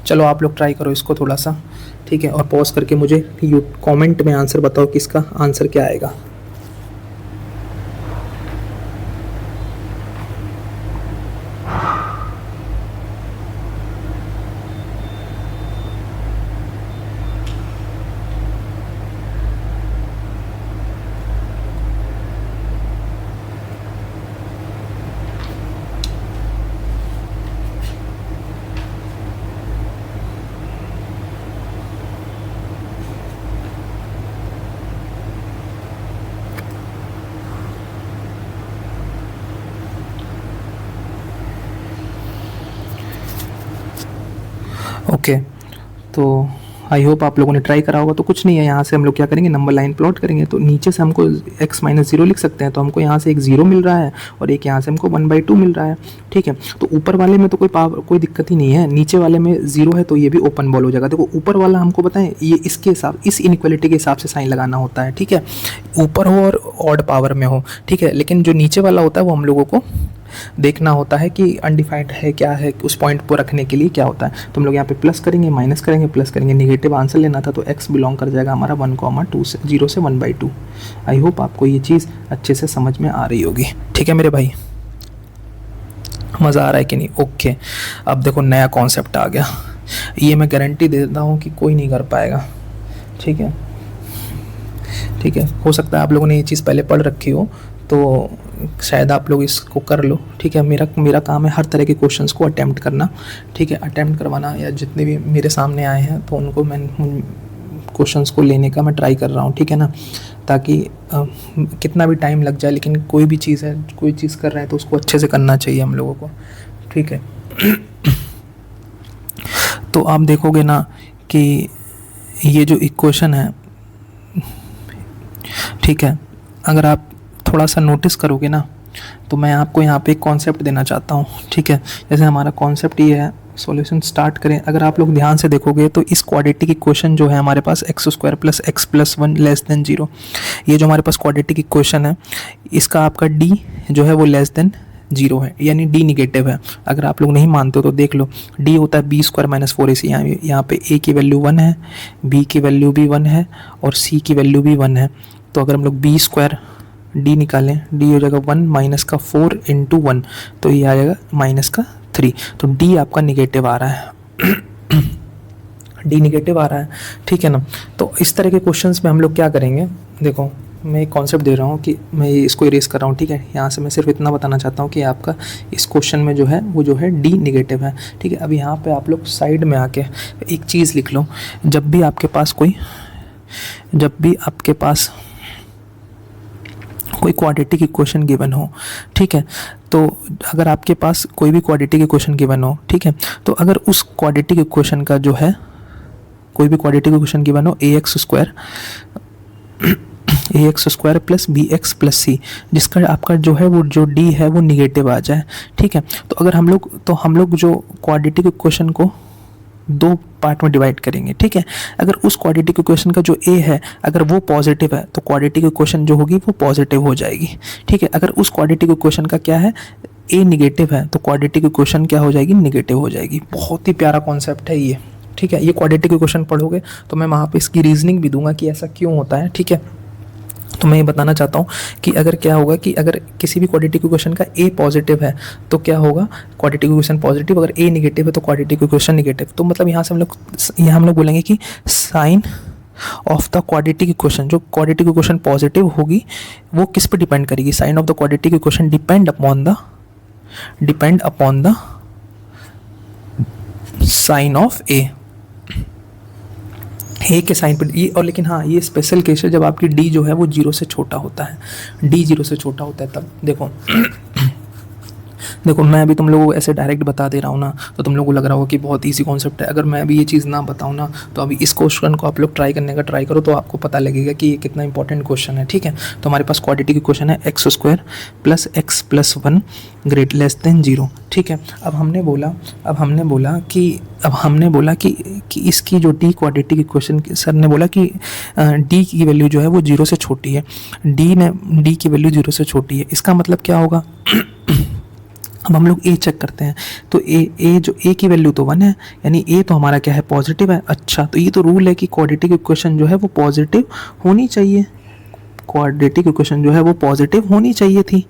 चलो आप लोग ट्राई करो इसको थोड़ा सा। ठीक है, और पॉज करके मुझे कमेंट में आंसर बताओ कि इसका आंसर क्या आएगा। ओके, तो आई होप आप लोगों ने ट्राई करा होगा। तो कुछ नहीं है, यहाँ से हम लोग क्या करेंगे, नंबर लाइन प्लॉट करेंगे। तो नीचे से हमको x माइनस 0 लिख सकते हैं, तो हमको यहाँ से एक 0 मिल रहा है और एक यहाँ से हमको 1/2 मिल रहा है। ठीक है, तो ऊपर वाले में तो कोई दिक्कत ही नहीं है, नीचे वाले में 0 है तो ये भी ओपन बॉल हो जाएगा। देखो ऊपर वाला हमको बताएं, ये इसके हिसाब, इस इनइक्वालिटी के हिसाब से साइन लगाना होता है। ठीक है, ऊपर हो और ऑड पावर में हो। ठीक है, लेकिन जो नीचे वाला होता है वो हम लोगों को देखना होता है कि अनडिफाइंड है क्या है, उस पॉइंट को रखने के लिए क्या होता है। तो हम लोग यहाँ पे प्लस करेंगे, माइनस करेंगे, प्लस करेंगे, निगेटिव आंसर लेना था तो x बिलोंग कर जाएगा हमारा 1,2 से 0 से 1/2। आई होप आपको ये चीज़ अच्छे से समझ में आ रही होगी। ठीक है मेरे भाई, मज़ा आ रहा है कि नहीं। ओके, अब देखो नया कॉन्सेप्ट आ गया, ये मैं गारंटी दे देता हूँ कि कोई नहीं कर पाएगा। ठीक है, ठीक है, हो सकता है आप लोगों ने ये चीज़ पहले पढ़ रखी हो तो शायद आप लोग इसको कर लो। ठीक है, मेरा काम है हर तरह के क्वेश्चंस को अटेम्प्ट करना। ठीक है, अटेम्प्ट करवाना, या जितने भी मेरे सामने आए हैं तो उनको मैं क्वेश्चंस को लेने का मैं ट्राई कर रहा हूँ। ठीक है ना, ताकि कितना भी टाइम लग जाए, लेकिन कोई भी चीज़ है, कोई चीज़ कर रहे हैं तो उसको अच्छे से करना चाहिए हम लोगों को। ठीक है, तो आप देखोगे ना कि ये जो इक्वेशन है, ठीक है, अगर आप थोड़ा सा नोटिस करोगे ना तो मैं आपको यहाँ पे एक कॉन्सेप्ट देना चाहता हूँ। ठीक है, जैसे हमारा कॉन्सेप्ट ये है, सॉल्यूशन स्टार्ट करें। अगर आप लोग ध्यान से देखोगे तो इस क्वाड्रेटिक इक्वेशन जो है हमारे पास x² + x + 1 लेस देन 0, ये जो हमारे पास क्वाड्रेटिक इक्वेशन है, इसका आपका d जो है वो लेस देन 0 है, यानी d निगेटिव है। अगर आप लोग नहीं मानते हो तो देख लो, d होता है b² - 4ac। यहाँ पे a की वैल्यू 1 है, b की वैल्यू भी 1 है और c की वैल्यू भी 1 है। तो अगर हम लोग b² d निकालें, d हो जाएगा 1 माइनस का 4 × 1, तो ये आ जाएगा -3। तो d आपका निगेटिव आ रहा है d निगेटिव आ रहा है। ठीक है ना, तो इस तरह के क्वेश्चंस में हम लोग क्या करेंगे, देखो मैं एक कॉन्सेप्ट दे रहा हूँ कि मैं इसको इरेज कर रहा हूँ। ठीक है, यहाँ से मैं सिर्फ इतना बताना चाहता हूँ कि आपका इस क्वेश्चन में जो है वो जो है d निगेटिव है। ठीक है, अब यहाँ पे आप लोग साइड में आके एक चीज़ लिख लो, जब भी आपके पास कोई क्वाड्रेटिक इक्वेशन गिवन हो, ठीक है, तो अगर आपके पास कोई भी क्वाड्रेटिक इक्वेशन गिवन हो, ठीक है, तो अगर उस क्वाड्रेटिक इक्वेशन का जो है, कोई भी क्वाड्रेटिक इक्वेशन गिवन हो ax² + bx + c, जिसका आपका जो है वो जो d है वो निगेटिव आ जाए। ठीक है, तो अगर हम लोग जो क्वाड्रेटिक इक्वेशन को 2 पार्ट में डिवाइड करेंगे। ठीक है, अगर उस क्वाड्रेटिक इक्वेशन का जो a है अगर वो पॉजिटिव है तो क्वाड्रेटिक इक्वेशन जो होगी वो पॉजिटिव हो जाएगी। ठीक है, अगर उस क्वाड्रेटिक इक्वेशन का क्या है, a निगेटिव है तो क्वाड्रेटिक इक्वेशन क्या हो जाएगी, निगेटिव हो जाएगी। बहुत ही प्यारा कॉन्सेप्ट है ये। ठीक है, ये क्वाड्रेटिक इक्वेशन पढ़ोगे तो मैं वहाँ पे इसकी रीजनिंग भी दूंगा कि ऐसा क्यों होता है। ठीक है, तो मैं ये बताना चाहता हूँ कि अगर क्या होगा कि अगर किसी भी क्वाड्रेटिक इक्वेशन का a पॉजिटिव है तो क्या होगा, क्वाड्रेटिक इक्वेशन पॉजिटिव, अगर a निगेटिव है तो क्वाड्रेटिक इक्वेशन निगेटिव। तो मतलब यहाँ से हम लोग बोलेंगे कि sign of the quadratic equation, जो क्वाड्रेटिक इक्वेशन पॉजिटिव होगी वो किस पे डिपेंड करेगी, sign of the quadratic equation depend upon the sign of A के साइन पर ये। और लेकिन हाँ, ये स्पेशल केस है जब आपकी डी जो है वो 0 से छोटा होता है, डी 0 से छोटा होता है तब। देखो मैं अभी तुम लोगों को ऐसे डायरेक्ट बता दे रहा हूँ ना, तो तुम लोगों को लग रहा होगा कि बहुत इजी कॉन्सेप्ट है। अगर मैं अभी ये चीज़ ना बताऊँ ना, तो अभी इस क्वेश्चन को आप लोग ट्राई करने का ट्राई करो, तो आपको पता लगेगा कि ये कितना इंपॉर्टेंट क्वेश्चन है। ठीक है, तो हमारे पास क्वाड्रेटिक इक्वेशन है x² + x + 1 > 0। ठीक है, अब हमने बोला कि इसकी जो डी क्वाड्रेटिक इक्वेशन, सर ने बोला कि डी की वैल्यू जो है वो 0 से छोटी है, डी की वैल्यू 0 से छोटी है। इसका मतलब क्या होगा अब हम लोग ए चेक करते हैं, तो ए की वैल्यू तो 1 है, यानी ए तो हमारा क्या है, पॉजिटिव है। अच्छा, तो ये तो रूल है कि क्वाड्रेटिक इक्वेशन जो है वो पॉजिटिव होनी चाहिए, क्वाड्रेटिक इक्वेशन जो है वो पॉजिटिव होनी चाहिए थी।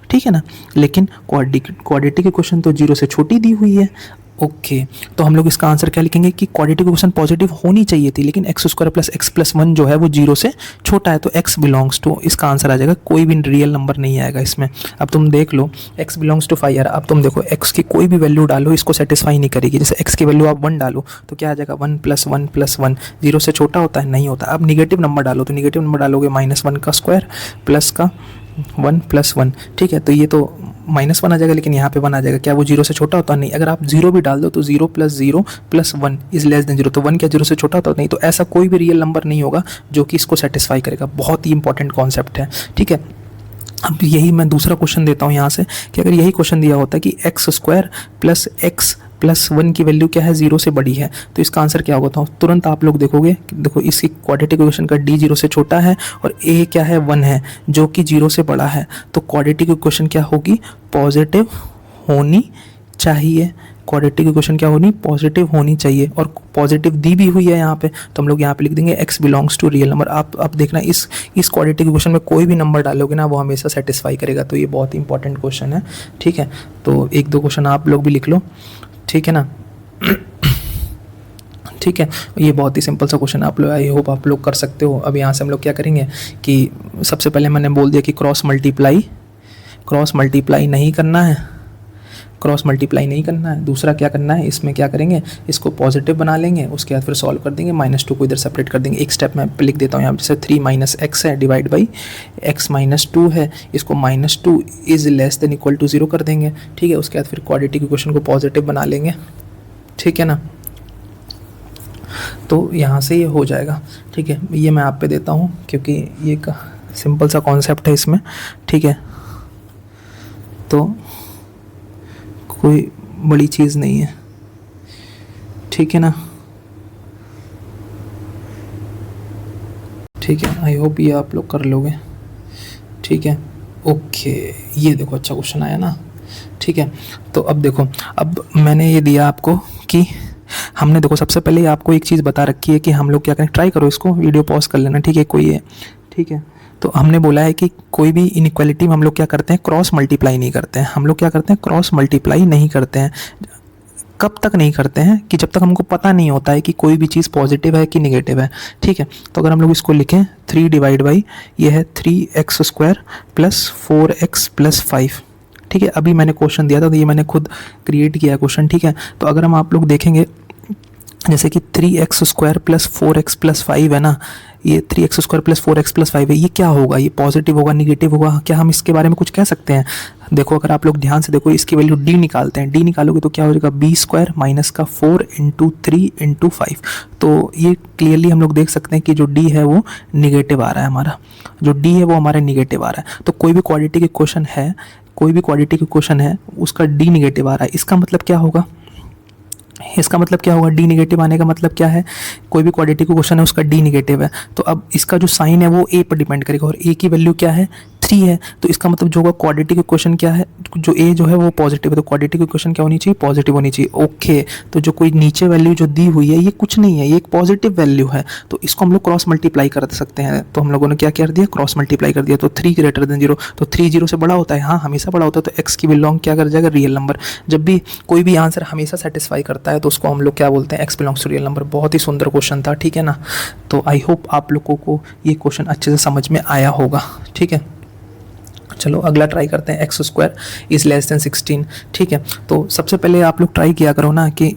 ठीक है ना, लेकिन क्वाड्रेटिक इक्वेशन तो 0 से छोटी दी हुई है। ओके, तो हम लोग इसका आंसर क्या लिखेंगे कि क्वाड्रेटिक इक्वेशन पॉजिटिव होनी चाहिए थी, लेकिन x² + x + 1 जो है वो 0 से छोटा है, तो x बिलोंग्स टू, इसका आंसर आ जाएगा, कोई भी रियल नंबर नहीं आएगा इसमें। अब तुम देख लो x बिलोंग्स टू 5 यार, अब तुम देखो x की कोई भी वैल्यू डालो इसको सेटिस्फाई नहीं करेगी। जैसे x की वैल्यू आप 1 डालो तो क्या आ जाएगा, 1 + 1 + 1, 0 से छोटा होता है, नहीं होता। अब निगेटिव नंबर डालो, तो निगेटिव नंबर डालोगे -1 का स्क्वायर प्लस का 1 + 1। ठीक है, तो ये तो -1 आ जाएगा, लेकिन यहाँ पे 1 आ जाएगा, क्या वो 0 से छोटा होता नहीं। अगर आप 0 भी डाल दो तो 0 + 0 + 1 = 0, तो 1 क्या 0 से छोटा होता नहीं। तो ऐसा कोई भी रियल नंबर नहीं होगा जो कि इसको सेटिस्फाई करेगा। बहुत ही इंपॉर्टेंट कॉन्सेप्ट है। ठीक है, अब यही मैं दूसरा क्वेश्चन देता हूँ यहाँ से, कि अगर यही क्वेश्चन दिया होता है कि x² + x + 1 की वैल्यू क्या है, 0 से बड़ी है, तो इसका आंसर क्या होगा। तो तुरंत आप लोग देखोगे, देखो इसकी क्वाड्रेटिक इक्वेशन का d 0 से छोटा है और a क्या है, 1 है, जो कि 0 से बड़ा है, तो क्वाड्रेटिक इक्वेशन क्या होगी, पॉजिटिव होनी चाहिए। क्वाड्रेटिक इक्वेशन क्या होनी, पॉजिटिव होनी चाहिए, और पॉजिटिव दी भी हुई है यहाँ पे, तो हम लोग यहाँ पे लिख देंगे x belongs to real number. आप देखना इस क्वाड्रेटिक इक्वेशन में कोई भी नंबर डालोगे ना, वो हमेशा सेटिस्फाई करेगा। तो ये बहुत ही इंपॉर्टेंट क्वेश्चन है। ठीक है, तो 1-2 क्वेश्चन आप लोग भी लिख लो। ठीक है ना, ठीक है, ये बहुत ही सिंपल सा क्वेश्चन, आप लोग, आई होप आप लोग कर सकते हो। अब यहाँ से हम लोग क्या करेंगे कि सबसे पहले मैंने बोल दिया कि क्रॉस मल्टीप्लाई नहीं करना है। दूसरा क्या करना है, इसमें क्या करेंगे, इसको पॉजिटिव बना लेंगे, उसके बाद फिर सॉल्व कर देंगे, -2 को इधर सेपरेट कर देंगे। एक स्टेप मैं लिख देता हूँ यहाँ, जैसे 3 - x है डिवाइड बाई x - 2 है, इसको -2 = 0 कर देंगे। ठीक है, उसके बाद फिर क्वाड्रेटिक इक्वेशन को पॉजिटिव बना लेंगे। ठीक है ना, तो यहाँ से ये हो जाएगा। ठीक है, ये मैं आप पे देता हूँ क्योंकि ये एक सिंपल सा कॉन्सेप्ट है इसमें। ठीक है, तो कोई बड़ी चीज़ नहीं है। ठीक है ना, ठीक है, आई होप ये आप लोग कर लोगे। ठीक है, ओके, ये देखो अच्छा क्वेश्चन आया ना। ठीक है, तो अब देखो, अब मैंने ये दिया आपको कि हमने, देखो सबसे पहले आपको एक चीज़ बता रखी है कि हम लोग क्या करें, ट्राई करो इसको, वीडियो पॉज कर लेना। ठीक है, कोई है, ठीक है, तो हमने बोला है कि कोई भी इनइक्वालिटी में हम लोग क्या करते हैं, क्रॉस मल्टीप्लाई नहीं करते हैं। हम लोग क्या करते हैं, क्रॉस मल्टीप्लाई नहीं करते हैं। कब तक नहीं करते हैं, कि जब तक हमको पता नहीं होता है कि कोई भी चीज़ पॉजिटिव है कि निगेटिव है। ठीक है, तो अगर हम लोग इसको लिखें 3 डिवाइड बाई ये है 3x² + 4x + 5। ठीक है, अभी मैंने क्वेश्चन दिया था, तो ये मैंने खुद क्रिएट किया क्वेश्चन। ठीक है, तो अगर हम आप लोग देखेंगे जैसे कि 3x² + 4x + 5 है ना, ये 3x² + 4x + 5 है, ये क्या होगा, ये पॉजिटिव होगा, निगेटिव होगा, क्या हम इसके बारे में कुछ कह सकते हैं। देखो अगर आप लोग ध्यान से देखो, इसकी वैल्यू d निकालते हैं, d निकालोगे तो क्या हो जाएगा, b² - का 4 × 3 × 5। तो ये क्लियरली हम लोग देख सकते हैं कि जो d है वो निगेटिव आ रहा है, हमारा जो d है वो हमारा निगेटिव आ रहा है। तो कोई भी क्वाड्रेटिक इक्वेशन है उसका d निगेटिव आ रहा है, इसका मतलब क्या होगा, डी निगेटिव आने का मतलब क्या है, कोई भी क्वाड्रेटिक इक्वेशन है उसका डी निगेटिव है, तो अब इसका जो साइन है वो ए पर डिपेंड करेगा, और ए की वैल्यू क्या है, 3 है, तो इसका मतलब जो होगा क्वाड्रेटिक इक्वेशन क्या है, जो ए जो है वो पॉजिटिव है, तो क्वाड्रेटिक इक्वेशन क्या होनी चाहिए, पॉजिटिव होनी चाहिए। ओके, तो जो कोई नीचे वैल्यू जो दी हुई है ये कुछ नहीं है, ये एक पॉजिटिव वैल्यू है, तो इसको हम लोग क्रॉस मल्टीप्लाई कर सकते हैं। तो हम लोगों ने क्या कर दिया, क्रॉस मल्टीप्लाई कर दिया। तो 3 ग्रेटर देन 0, तो 3 0 से बड़ा होता है, हाँ हमेशा बड़ा होता है, तो एक्स की बिलोंग क्या कर जाएगा, रियल नंबर। जब भी कोई भी आंसर हमेशा सेटिस्फाई करता है तो उसको हम लोग क्या बोलते हैं, x belongs to real number. बहुत ही सुंदर क्वेश्चन था, ठीक है ना। तो आई होप आप लोगों को ये क्वेश्चन अच्छे से समझ में आया होगा, ठीक है। चलो अगला ट्राई करते हैं, x square is less then 16, ठीक है। तो सबसे पहले आप लोग ट्राई किया करो ना कि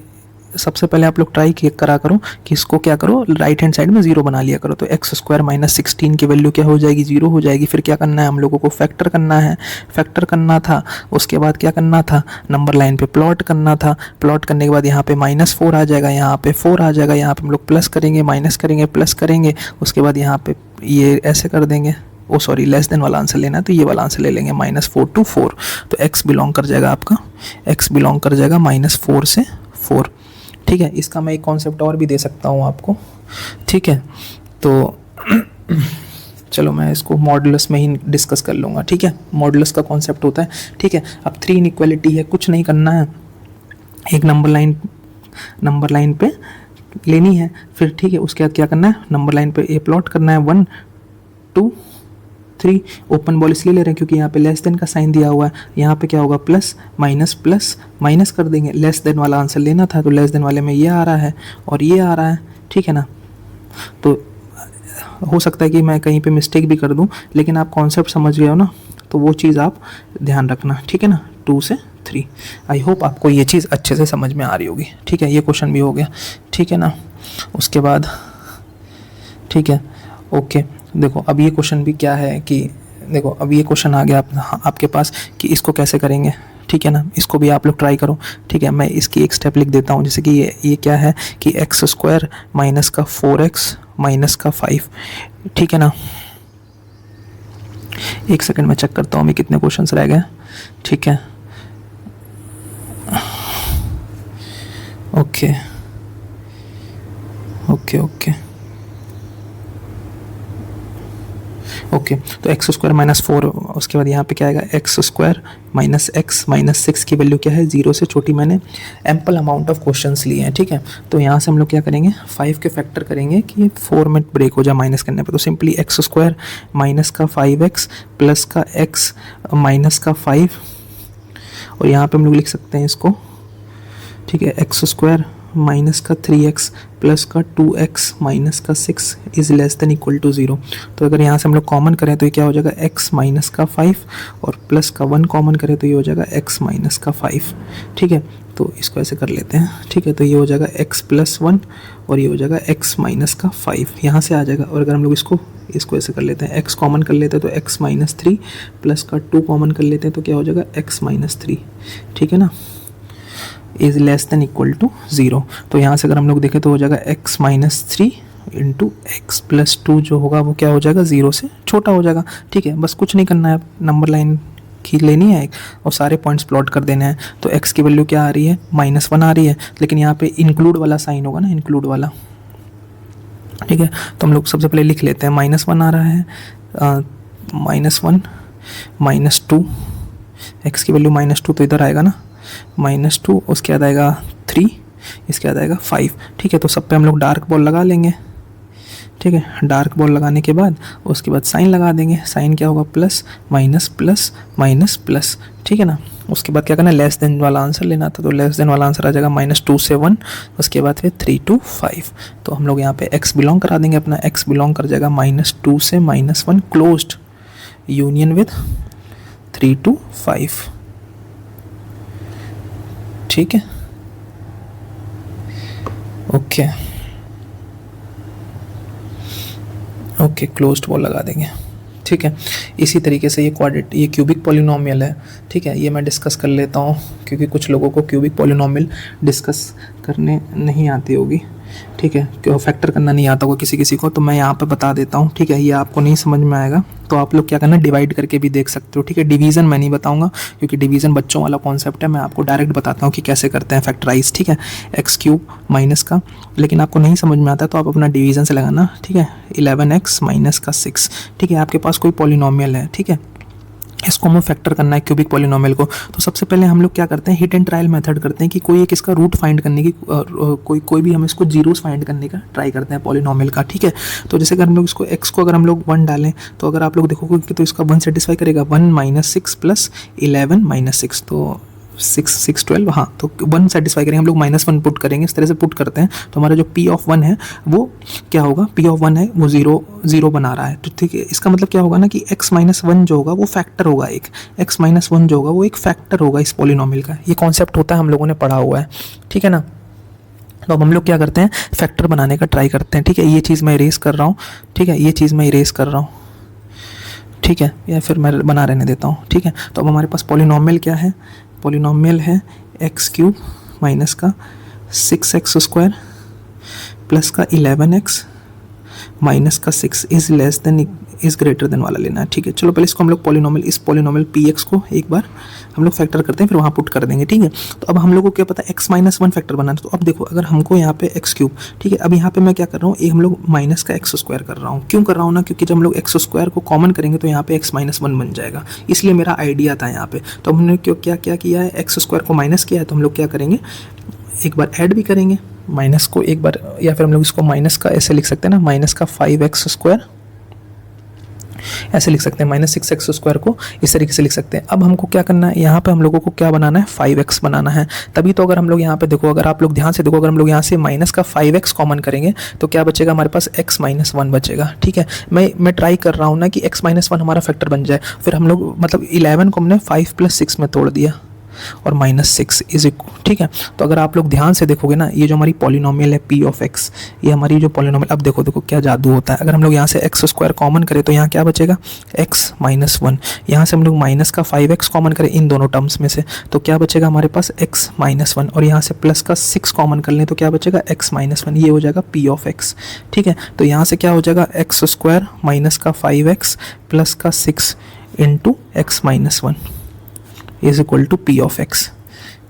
करा करो कि इसको क्या करो, राइट हैंड साइड में 0 बना लिया करो। तो एक्स स्क्वायर माइनस 16 की वैल्यू क्या हो जाएगी, 0 हो जाएगी। फिर क्या करना है हम लोगों को, फैक्टर करना था। उसके बाद क्या करना था, नंबर लाइन पे प्लॉट करना था। प्लॉट करने के बाद यहाँ पे -4 आ जाएगा, यहाँ पे 4 आ जाएगा, यहाँ पे हम लोग प्लस करेंगे, माइनस करेंगे, प्लस करेंगे। उसके बाद यहाँ पे ये ऐसे कर देंगे, सॉरी लेस देन वाला आंसर लेना है तो ये वाला आंसर ले लेंगे, -4 to 4। तो x बिलोंग कर जाएगा आपका, -4 से 4, ठीक है। इसका मैं एक कॉन्सेप्ट और भी दे सकता हूँ आपको, ठीक है। तो चलो मैं इसको मॉडुलस में ही डिस्कस कर लूँगा, ठीक है। मॉडुलस का कॉन्सेप्ट होता है, ठीक है। अब 3 इनइक्वालिटी है, कुछ नहीं करना है, एक नंबर लाइन पे लेनी है, फिर ठीक है। उसके बाद क्या करना है, नंबर लाइन पे ए प्लॉट करना है, 1 2 3। ओपन बॉल इसलिए ले रहे हैं क्योंकि यहाँ पे लेस देन का साइन दिया हुआ है, यहाँ पे क्या होगा, प्लस माइनस कर देंगे। लेस देन वाला आंसर लेना था तो लेस देन वाले में ये आ रहा है और ये आ रहा है, ठीक है ना। तो हो सकता है कि मैं कहीं पे मिस्टेक भी कर दूं, लेकिन आप कॉन्सेप्ट समझ गए हो ना, तो वो चीज़ आप ध्यान रखना, ठीक है ना। 2 से 3, आई होप आपको ये चीज़ अच्छे से समझ में आ रही होगी, ठीक है। ये क्वेश्चन भी हो गया, ठीक है ना। उसके बाद ठीक है, ओके। देखो अब ये क्वेश्चन भी क्या है कि देखो अब ये क्वेश्चन आ गया आपके पास कि इसको कैसे करेंगे, ठीक है ना। इसको भी आप लोग ट्राई करो, ठीक है। मैं इसकी एक स्टेप लिख देता हूँ, जैसे कि ये क्या है कि एक्स स्क्वायर माइनस का 4x माइनस का 5, ठीक है ना। एक सेकंड में चेक करता हूँ मैं कितने क्वेश्चंस रह गए, ठीक है। ओके ओके ओके ओके, तो एक्स स्क्वायर -4, उसके बाद यहाँ पे क्या आएगा, x square minus x minus 6 की वैल्यू क्या है, 0 से छोटी। मैंने एम्पल अमाउंट ऑफ क्वेश्चंस लिए हैं, ठीक है। तो यहाँ से हम लोग क्या करेंगे, 5 के फैक्टर करेंगे कि 4 में ब्रेक हो जाए माइनस करने पे। तो सिंपली एक्स स्क्वायर माइनस का 5x प्लस का x माइनस का 5, और यहाँ पे हम लोग लिख सकते हैं इसको, ठीक है। एक्स स्क्वायर माइनस का 3x प्लस का 2x माइनस का 6 is less than equal to 0। तो अगर यहाँ से हम लोग कॉमन करें तो ये क्या हो जाएगा, x माइनस का 5 और प्लस का 1 कॉमन करें तो ये हो जाएगा x माइनस का 5, ठीक है। तो इसको ऐसे कर लेते हैं, ठीक है। तो ये हो जाएगा x प्लस 1 और ये हो जाएगा x माइनस का 5, यहाँ से आ जाएगा। और अगर हम लोग इसको ऐसे कर लेते हैं, x कॉमन कर लेते हैं तो x माइनस 3 प्लस का 2 कॉमन कर लेते हैं तो क्या हो जाएगा, x माइनस 3, ठीक है ना, is less than equal to 0। तो यहाँ से अगर हम लोग देखें तो हो जाएगा x minus 3 into x plus 2 जो होगा वो क्या हो जाएगा, 0 से छोटा हो जाएगा, ठीक है। बस कुछ नहीं करना है, नंबर लाइन खींच लेनी है और सारे पॉइंट्स प्लॉट कर देने हैं। तो x की वैल्यू क्या आ रही है, -1 आ रही है, लेकिन यहाँ पे इंक्लूड वाला साइन होगा ना, इंक्लूड वाला, ठीक है। तो हम लोग सबसे पहले लिख लेते हैं, -1 आ रहा है, -1 -2, x की वैल्यू -2 तो इधर आएगा ना, -2, उसके बाद आएगा 3, इसके बाद आएगा 5, ठीक है। तो सब पे हम लोग डार्क बॉल लगा लेंगे, ठीक है। डार्क बॉल लगाने के बाद उसके बाद साइन लगा देंगे, साइन क्या होगा, plus minus plus minus plus, ठीक है ना। उसके बाद क्या करना है, लेस देन वाला आंसर लेना था, तो लेस देन वाला आंसर आ जाएगा -2 से 1, उसके बाद फिर 3 to 5। तो हम लोग यहाँ पे x बिलोंग करा देंगे, अपना x बिलोंग कर जाएगा -2 से -1 क्लोज्ड यूनियन विद 3 to 5, ठीक है। ओके ओके, क्लोज्ड बॉल लगा देंगे, ठीक है। इसी तरीके से ये क्यूबिक पॉलिनोमियल है, ठीक है। ये मैं डिस्कस कर लेता हूँ क्योंकि कुछ लोगों को क्यूबिक पॉलिनोमियल डिस्कस करने नहीं आती होगी, ठीक है, क्यों फैक्टर करना नहीं आता होगा किसी किसी को, तो मैं यहाँ पे बता देता हूँ, ठीक है। ये आपको नहीं समझ में आएगा तो आप लोग क्या करना, डिवाइड करके भी देख सकते हो, ठीक है। डिवीज़न मैं नहीं बताऊँगा क्योंकि डिवीज़न बच्चों वाला कॉन्सेप्ट है, मैं आपको डायरेक्ट बताता हूँ कि कैसे करते हैं फैक्टराइज, ठीक है, x³ माइनस का। लेकिन आपको नहीं समझ में आता तो आप अपना डिवीज़न से लगाना, ठीक है। 11x माइनस का 6, ठीक है। आपके पास कोई पॉलिनोमियल है, ठीक है, इसको हमें फैक्टर करना है क्यूबिक पॉलिनोमियल को। तो सबसे पहले हम लोग क्या करते हैं, हिट एंड ट्रायल मेथड करते हैं कि कोई एक इसका रूट फाइंड करने की कोई भी हम इसको जीरोस फाइंड करने का ट्राई करते हैं पॉलिनोमियल का, ठीक है। तो जैसे अगर हम लोग इसको x को अगर हम लोग 1 डालें तो अगर आप लोग देखोगे कि तो इसका 1 सेटिस्फाई करेगा, 1 - 6 + 11 - 6 तो 6 6 12, हाँ तो 1 सेटिस्फाई करेंगे हम लोग, -1 पुट करेंगे, इस तरह से पुट करते हैं तो हमारा जो P(1) है वो क्या होगा, P(1) है वो 0 बना रहा है। तो ठीक है, इसका मतलब क्या होगा ना कि x - 1 जो होगा वो फैक्टर होगा, एक x - 1 जो होगा वो एक फैक्टर होगा इस पॉलिनोमियल का। ये कॉन्सेप्ट होता है, हम लोगों ने पढ़ा हुआ है, ठीक है ना। तो अब हम लोग क्या करते हैं, फैक्टर बनाने का ट्राई करते हैं, ठीक है। ये चीज़ मैं इरेज कर रहा हूँ, ठीक है, ये चीज़ मैं इरेज कर रहा हूँ, ठीक है, या फिर मैं बना रहने देता हूँ, ठीक है। तो अब हमारे पास पॉलिनोमियल क्या है, पॉलिनोमियल है x³ माइनस का 6x² प्लस का 11x माइनस का 6 इज़ ग्रेटर देन वाला लेना है, ठीक है। चलो पहले इसको हम लोग पॉलिनोमियल, इस पॉलिनोमियल px को एक बार हम लोग फैक्टर करते हैं, फिर वहाँ पुट कर देंगे, ठीक है। तो अब हम लोग को क्या पता है, x - 1 फैक्टर बनाना है। तो अब देखो अगर हमको यहाँ पे x³, ठीक है, अब यहाँ पे मैं क्या कर रहा हूँ, एक हम लोग माइनस का x² कर रहा हूँ। क्यों कर रहा हूँ ना, क्योंकि जब हम लोग x² को कॉमन करेंगे तो यहाँ पे x - 1 बन जाएगा, इसलिए मेरा आइडिया था यहाँ पे। तो हमने क्या किया है, x² को माइनस किया है, तो हम लोग क्या करेंगे, एक बार ऐड भी करेंगे माइनस को एक बार, या फिर हम लोग इसको माइनस का ऐसे लिख सकते हैं ना, माइनस का 5x² ऐसे लिख सकते हैं, -6x² को इस तरीके से लिख सकते हैं। अब हमको क्या करना है, यहाँ पे हम लोगों को क्या बनाना है, 5x बनाना है। तभी तो अगर हम लोग यहाँ पे देखो, अगर आप लोग ध्यान से देखो, अगर हम लोग यहाँ से माइनस का 5x कॉमन करेंगे तो क्या बचेगा हमारे पास, x - 1 बचेगा, ठीक है। मैं ट्राई कर रहा हूँ ना कि x - 1 हमारा फैक्टर बन जाए। फिर हम लोग मतलब 11 को हमने 5 + 6 में तोड़ दिया और -6 इज इक्वल, ठीक है। तो अगर आप लोग ध्यान से देखोगे ना, ये जो हमारी पॉलिनोमियल है P(x), ये हमारी जो पॉलिनोमियल, अब देखो क्या जादू होता है। अगर हम लोग यहाँ से x² कॉमन करें तो यहाँ क्या बचेगा, x - 1। यहाँ से हम लोग माइनस का 5x कॉमन करें इन दोनों टर्म्स में से तो क्या बचेगा हमारे पास, x - 1। और यहाँ से प्लस का 6 कॉमन कर लें तो क्या बचेगा, x - 1। ये हो जाएगा P(x), ठीक है। तो यहाँ से क्या हो जाएगा, x² माइनस का 5x प्लस का 6 into x - 1 is equal to P(x),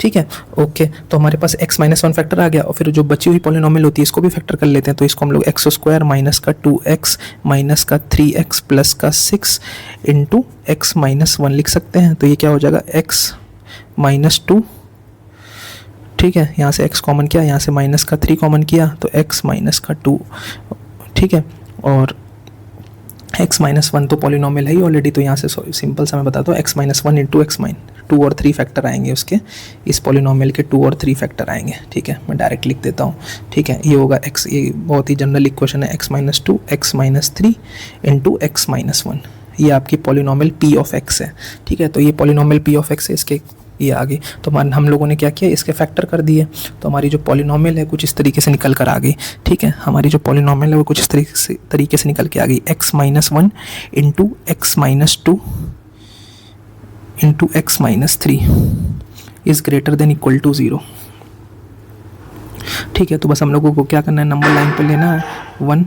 ठीक है, ओके। तो हमारे पास x - 1 फैक्टर आ गया, और फिर जो बची हुई पॉलिनोमियल होती है इसको भी फैक्टर कर लेते हैं। तो इसको हम लोग x² माइनस का 2x माइनस का 3x प्लस का 6 इंटू x - 1 लिख सकते हैं। तो ये क्या हो जाएगा, x - 2, ठीक है, यहाँ से x कॉमन किया, यहाँ से माइनस का 3 कॉमन किया तो x - 2, ठीक है। और x - 1 तो पॉलिनोमियल है ही ऑलरेडी, तो यहाँ से सिंपल सा मैं बताता हूँ, x - 1 इंटू x 2 और 3 फैक्टर आएंगे उसके, इस पॉलिनोमियल के 2 और 3 फैक्टर आएंगे, ठीक है। मैं डायरेक्ट लिख देता हूँ, ठीक है। ये होगा x, ये बहुत ही जनरल इक्वेशन है, x - 2 x - 3 इंटू x - 1, ये आपकी पॉलिनोमियल P(x) है, ठीक है। तो ये पॉलिनोमियल P(x) है, इसके ये आ गई। तो हम लोगों ने क्या किया, इसके फैक्टर कर दिए, तो हमारी जो पॉलिनोमियल है कुछ इस तरीके से निकल कर आ गई, ठीक है। हमारी जो पॉलिनोमियल है वो कुछ इस तरीके से निकल के आ गई, x - 1 into x - 2 into x - 3 is greater than equal to 0, ठीक है। तो बस हम लोगों को क्या करना है, नंबर लाइन पर लेना है 1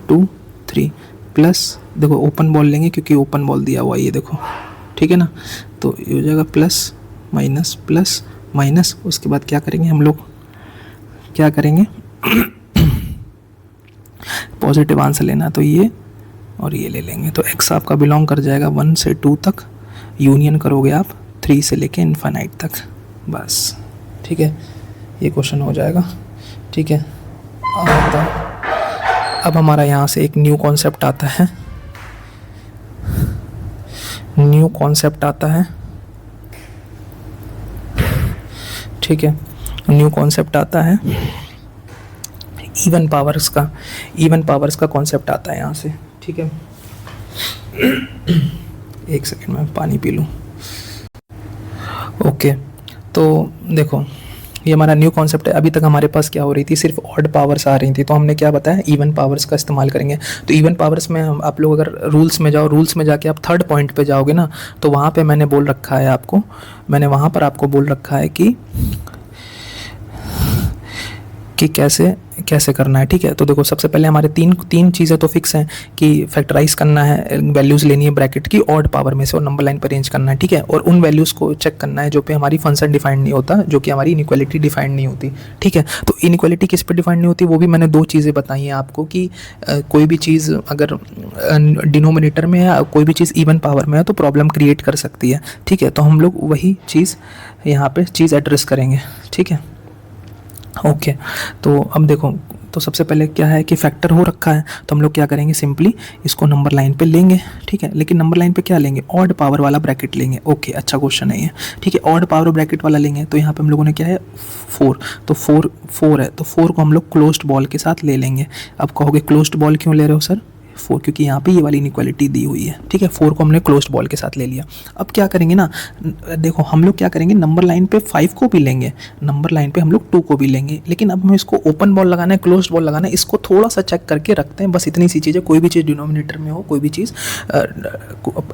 2 3 प्लस, देखो ओपन बॉल लेंगे क्योंकि ओपन बॉल दिया हुआ है, ये देखो, ठीक है ना। तो ये हो जाएगा प्लस माइनस प्लस माइनस, उसके बाद क्या करेंगे हम लोग, क्या करेंगे पॉजिटिव आंसर लेना, तो ये और ये ले लेंगे। तो x आपका बिलोंग कर जाएगा 1 से 2 तक, यूनियन करोगे आप 3 से लेके इन्फाइनाइट तक, बस, ठीक है। ये क्वेश्चन हो जाएगा, ठीक है। अब हमारा यहाँ से एक न्यू कॉन्सेप्ट आता है, न्यू कॉन्सेप्ट आता है, ठीक है। न्यू कॉन्सेप्ट आता है इवन पावर्स का, इवन पावर्स का कॉन्सेप्ट आता है यहाँ से, ठीक है। एक सेकेंड में पानी पी लूँ, ओके। तो देखो ये हमारा न्यू कॉन्सेप्ट है। अभी तक हमारे पास क्या हो रही थी, सिर्फ ऑड पावर्स आ रही थी, तो हमने क्या बताया, इवन पावर्स का इस्तेमाल करेंगे। तो इवन पावर्स में हम, आप लोग अगर रूल्स में जाओ, रूल्स में जाके आप थर्ड पॉइंट पे जाओगे ना, तो वहाँ पे मैंने बोल रखा है आपको, मैंने वहाँ पर आपको बोल रखा है कि कि कैसे कैसे करना है। ठीक है, तो देखो सबसे पहले हमारे तीन चीज़ें तो फिक्स हैं कि फैक्टराइज करना है, वैल्यूज़ लेनी है ब्रैकेट की ऑड पावर में से और नंबर लाइन पर अरेंज करना है। ठीक है, और उन वैल्यूज़ को चेक करना है जो पे हमारी फंक्शन डिफाइंड नहीं होता, जो कि हमारी इनइक्वालिटी डिफाइंड नहीं होती। ठीक है, तो इनइक्वालिटी किस पे डिफाइंड नहीं होती, वो भी मैंने 2 चीज़ें बताई हैं आपको कि कोई भी चीज़ अगर डिनोमिनेटर में है, कोई भी चीज़ इवन पावर में है तो प्रॉब्लम क्रिएट कर सकती है। ठीक है, तो हम लोग वही चीज़ यहाँ पे चीज़ एड्रेस करेंगे। ठीक है, ओके। तो अब देखो, तो सबसे पहले क्या है कि फैक्टर हो रखा है, तो हम लोग क्या करेंगे, सिंपली इसको नंबर लाइन पे लेंगे। ठीक है, लेकिन नंबर लाइन पे क्या लेंगे, ऑड पावर वाला ब्रैकेट लेंगे। ओके, अच्छा क्वेश्चन है ये। ठीक है, ऑड पावर ब्रैकेट वाला लेंगे, तो यहाँ पे हम लोगों ने क्या है 4, तो 4 है, तो 4 को हम लोग क्लोज्ड बॉल के साथ ले लेंगे। अब कहोगे क्लोज्ड बॉल क्यों ले रहे हो सर, 4 क्योंकि यहाँ पे ये वाली इनइक्वालिटी दी हुई है। ठीक है, 4 को हमने क्लोज्ड बॉल के साथ ले लिया। अब क्या करेंगे ना, देखो हम लोग क्या करेंगे, नंबर लाइन पे 5 को भी लेंगे, नंबर लाइन पे हम लोग 2 को भी लेंगे, लेकिन अब हमें इसको ओपन बॉल लगाना है, क्लोज्ड बॉल लगाना है, इसको थोड़ा सा चेक करके रखते हैं। बस इतनी सी चीज़ है, कोई भी चीज़ डिनोमिनेटर में हो, कोई भी चीज़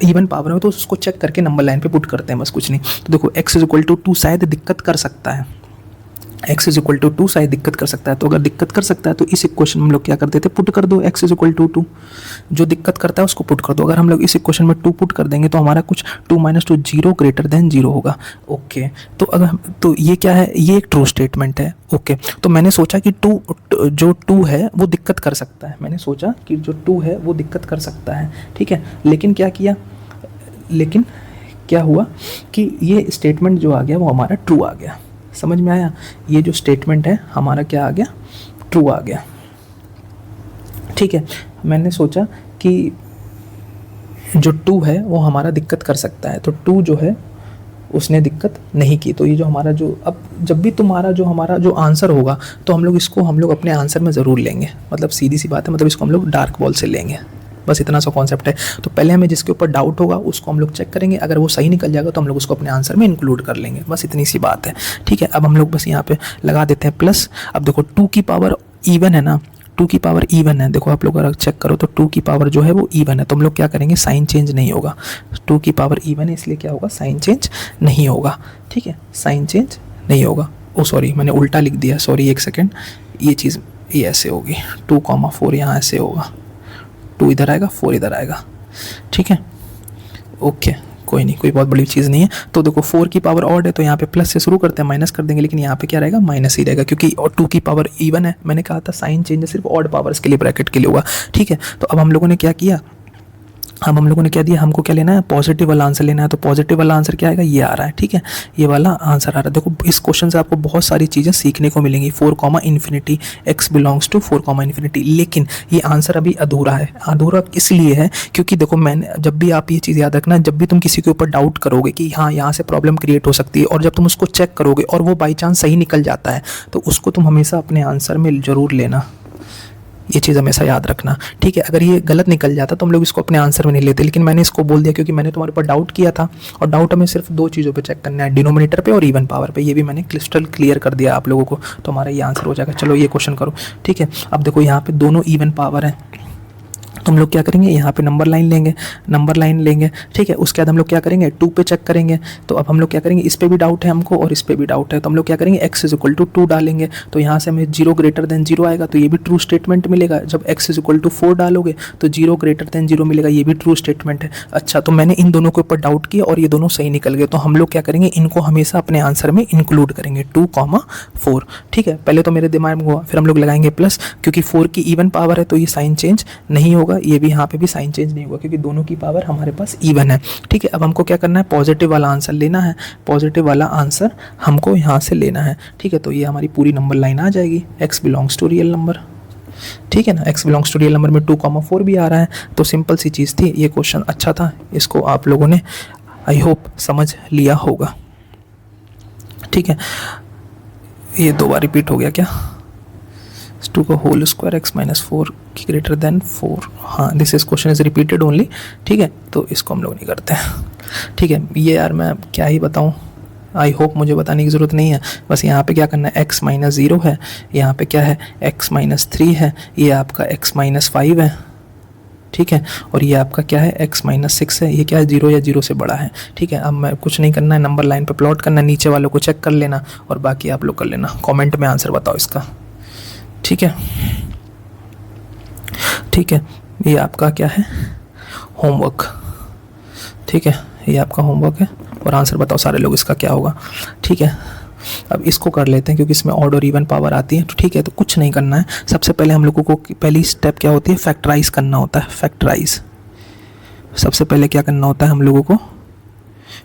इवन पावर में हो, तो उसको चेक करके नंबर लाइन पे पुट करते हैं, बस कुछ नहीं। तो देखो x=2 शायद दिक्कत कर सकता है, x=2 शायद दिक्कत कर सकता है। तो अगर दिक्कत कर सकता है तो इस इक्वेशन में हम लोग क्या कर देते हैं, पुट कर दो x=2, जो दिक्कत करता है उसको पुट कर दो। अगर हम लोग इस इक्वेशन में 2 पुट कर देंगे तो हमारा कुछ 2 - 2 0 > 0 होगा। ओके, तो अगर तो ये क्या है, ये एक ट्रू स्टेटमेंट है। ओके, तो मैंने सोचा कि 2 है वो दिक्कत कर सकता है, मैंने सोचा कि जो 2 है वो दिक्कत कर सकता है। ठीक है, लेकिन क्या हुआ कि ये स्टेटमेंट जो आ गया वो हमारा ट्रू आ गया। समझ में आया, ये जो स्टेटमेंट है हमारा क्या आ गया, ट्रू आ गया। ठीक है, मैंने सोचा कि जो 2 है वो हमारा दिक्कत कर सकता है, तो 2 जो है उसने दिक्कत नहीं की। तो ये जो हमारा जो, अब जब भी तुम्हारा जो हमारा जो आंसर होगा तो हम लोग अपने आंसर में ज़रूर लेंगे, मतलब सीधी सी बात है, मतलब इसको हम लोग डार्क बॉल से लेंगे। बस इतना सा कॉन्सेप्ट है। तो पहले हमें जिसके ऊपर डाउट होगा उसको हम लोग चेक करेंगे, अगर वो सही निकल जाएगा तो हम लोग उसको अपने आंसर में इंक्लूड कर लेंगे, बस इतनी सी बात है। ठीक है, अब हम लोग बस यहाँ पे लगा देते हैं प्लस। अब देखो 2 की पावर इवन है ना, 2 की पावर इवन है, देखो आप लोग अगर चेक करो तो 2 की पावर जो है वो इवन है, तो हम लोग क्या करेंगे, साइन चेंज नहीं होगा। 2 की पावर इवन है इसलिए क्या होगा, साइन चेंज नहीं होगा। ठीक है, साइन चेंज नहीं होगा। ओ सॉरी, मैंने उल्टा लिख दिया, सॉरी 1 सेकेंड, ये चीज़ ये ऐसे होगी, 2,4 यहाँ ऐसे होगा, 2 इधर आएगा, 4 इधर आएगा। ठीक है, ओके, कोई नहीं, कोई बहुत बड़ी चीज़ नहीं है। तो देखो 4 की पावर ऑड है तो यहाँ पे प्लस से शुरू करते हैं, माइनस कर देंगे, लेकिन यहाँ पे क्या रहेगा, माइनस ही रहेगा, क्योंकि 2 की पावर इवन है। मैंने कहा था साइन चेंज सिर्फ ऑड पावर्स के लिए ब्रैकेट के लिए होगा। ठीक है, तो अब हम लोगों ने क्या किया, अब हम लोगों ने क्या दिया, हमको क्या लेना है, पॉजिटिव वाला आंसर लेना है। तो पॉजिटिव वाला आंसर क्या आएगा, ये आ रहा है। ठीक है, ये वाला आंसर आ रहा है। देखो इस क्वेश्चन से आपको बहुत सारी चीज़ें सीखने को मिलेंगी। 4,∞, x बिलोंग्स टू 4,∞, लेकिन ये आंसर अभी अधूरा है। अधूरा इसलिए है क्योंकि देखो, मैंने जब भी आप ये चीज़ याद रखना, जब भी तुम किसी के ऊपर डाउट करोगे कि हाँ यहाँ से प्रॉब्लम क्रिएट हो सकती है, और जब तुम उसको चेक करोगे और वो बाई चांस सही निकल जाता है, तो उसको तुम हमेशा अपने आंसर में ज़रूर लेना। ये चीज़ हमेशा याद रखना। ठीक है, अगर ये गलत निकल जाता तो हम लोग इसको अपने आंसर में नहीं लेते, लेकिन मैंने इसको बोल दिया क्योंकि मैंने तुम्हारे ऊपर डाउट किया था, और डाउट हमें सिर्फ 2 चीज़ों पे चेक करना है, डिनोमिनेटर पे और इवन पावर पे। ये भी मैंने क्रिस्टल क्लियर कर दिया आप लोगों को, तो हमारा ये आंसर हो जाएगा। चलो ये क्वेश्चन करो। ठीक है, अब देखो यहाँ पे दोनों इवन पावर है, तो हम लोग क्या करेंगे, यहाँ पे नंबर लाइन लेंगे। ठीक है, उसके बाद हम लोग क्या करेंगे, 2 पे चेक करेंगे। तो अब हम लोग क्या करेंगे, इस पे भी डाउट है हमको और इस पे भी डाउट है, तो हम लोग क्या करेंगे, x=2 डालेंगे। तो यहाँ से हमें 0 > 0 आएगा, तो ये भी ट्रू स्टेटमेंट मिलेगा। जब x=4 डालोगे तो 0 > 0 मिलेगा, ये भी ट्रू स्टेटमेंट है। अच्छा, तो मैंने इन दोनों के ऊपर डाउट किया और ये दोनों सही निकल गए, तो हम लोग क्या करेंगे, इनको हमेशा अपने आंसर में इंक्लूड करेंगे, 2,4। ठीक है, पहले तो मेरे दिमाग में हुआ, फिर हम लोग लगाएंगे प्लस, क्योंकि 4 की इवन पावर है तो ये साइन चेंज नहीं होगा, ये भी यहाँ पे भी साइन चेंज नहीं होगा, क्योंकि दोनों की पावर हमारे पास इवन है। ठीक है, अब हमको क्या करना है, पॉजिटिव वाला आंसर लेना है, पॉजिटिव वाला आंसर हमको यहाँ से लेना है। ठीक है, तो ये हमारी पूरी नंबर लाइन आ जाएगी, x belongs to real number. ठीक है ना, x belongs to real number में 2,4 भी आ रहा है, तो सिंपल सी चीज़ थी। ये क्वेश्चन अच्छा था, इसको आप लोगों ने आई होप समझ लिया होगा। ठीक है, ये 2 बार रिपीट हो गया क्या, 2 का whole square x - 4 greater than 4। हाँ, this is question is repeated only. ठीक है, तो इसको हम लोग नहीं करते हैं। ठीक है, ये यार मैं क्या ही बताऊँ, आई होप मुझे बताने की ज़रूरत नहीं है। बस यहाँ पे क्या करना है, x - 0 है, यहाँ पे क्या है, x - 3 है, ये आपका x - 5 है। ठीक है, और ये आपका क्या है, x - 6 है, ये क्या है, 0 या 0 से बड़ा है। ठीक है, अब मैं कुछ नहीं करना है, नंबर लाइन पे प्लॉट करना है, नीचे वालों को चेक कर लेना और बाकी आप लोग कर लेना। कमेंट में आंसर बताओ इसका। ठीक है, ठीक है, ये आपका क्या है, होमवर्क। ठीक है, ये आपका होमवर्क है और आंसर बताओ सारे लोग इसका क्या होगा। ठीक है, अब इसको कर लेते हैं क्योंकि इसमें ऑड और इवन पावर आती है। तो ठीक है, तो कुछ नहीं करना है, सबसे पहले हम लोगों को पहली स्टेप क्या होती है, फैक्टराइज करना होता है। फैक्टराइज, सबसे पहले क्या करना होता है हम लोगों को,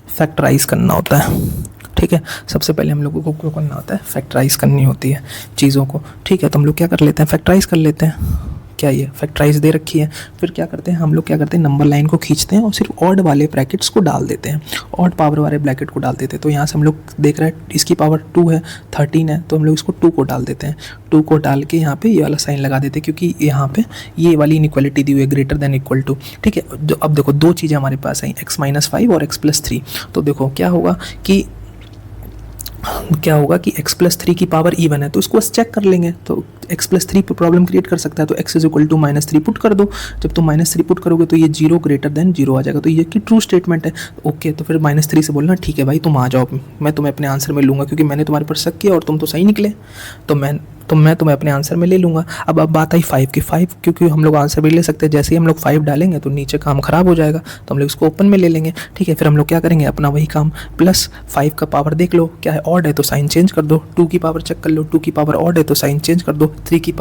फैक्टराइज करना होता है। ठीक है, सबसे पहले हम लोगों को क्या करना होता है, फैक्टराइज करनी होती है चीज़ों को। ठीक है, तो हम लोग क्या कर लेते हैं, फैक्टराइज कर लेते हैं। क्या ये फैक्टराइज दे रखी है, फिर क्या करते हैं हम लोग, क्या करते हैं नंबर लाइन को खींचते हैं और सिर्फ ऑड वाले ब्रैकेट्स को डाल देते हैं, ऑड पावर वाले ब्रैकेट को डाल देते हैं। तो यहाँ से हम लोग देख रहे हैं इसकी पावर 2 है, 13 है, तो हम लोग इसको 2 को डाल देते हैं। 2 को डाल के यहाँ पे ये वाला साइन लगा देते हैं क्योंकि यहाँ पे ये वाली इनइक्वालिटी दी हुई है, ग्रेटर देन इक्वल टू। ठीक है, अब देखो दो चीज़ें हमारे पास आई, x-5 और x+3। तो देखो क्या होगा कि x+3 की पावर इवन है, तो इसको बस चेक कर लेंगे। तो x+3 पर प्रॉब्लम क्रिएट कर सकता है, तो x = -3 पुट कर दो। जब तुम -3 पुट करोगे तो ये 0 ग्रेटर देन 0 आ जाएगा, तो ये की ट्रू स्टेटमेंट है। ओके, तो फिर -3 से बोलना ठीक है भाई तुम आ जाओ, मैं तुम्हें अपने आंसर में लूँगा क्योंकि मैंने तुम्हारे पर शक किया और तुम तो सही निकले, तो मैं तुम्हें अपने आंसर में ले लूँगा। अब बात आई 5 की, 5 क्योंकि हम लोग आंसर भी ले सकते हैं, जैसे ही हम लोग 5 डालेंगे तो नीचे काम खराब हो जाएगा, तो हम लोग इसको ओपन में ले लेंगे। ठीक है, फिर हम लोग क्या करेंगे, अपना वही काम, +5 का पावर देख लो क्या है, ऑड है तो साइन चेंज कर दो, 2 की पावर चेक कर लो, 2 की पावर ऑड है तो साइन चेंज कर दो, -3 की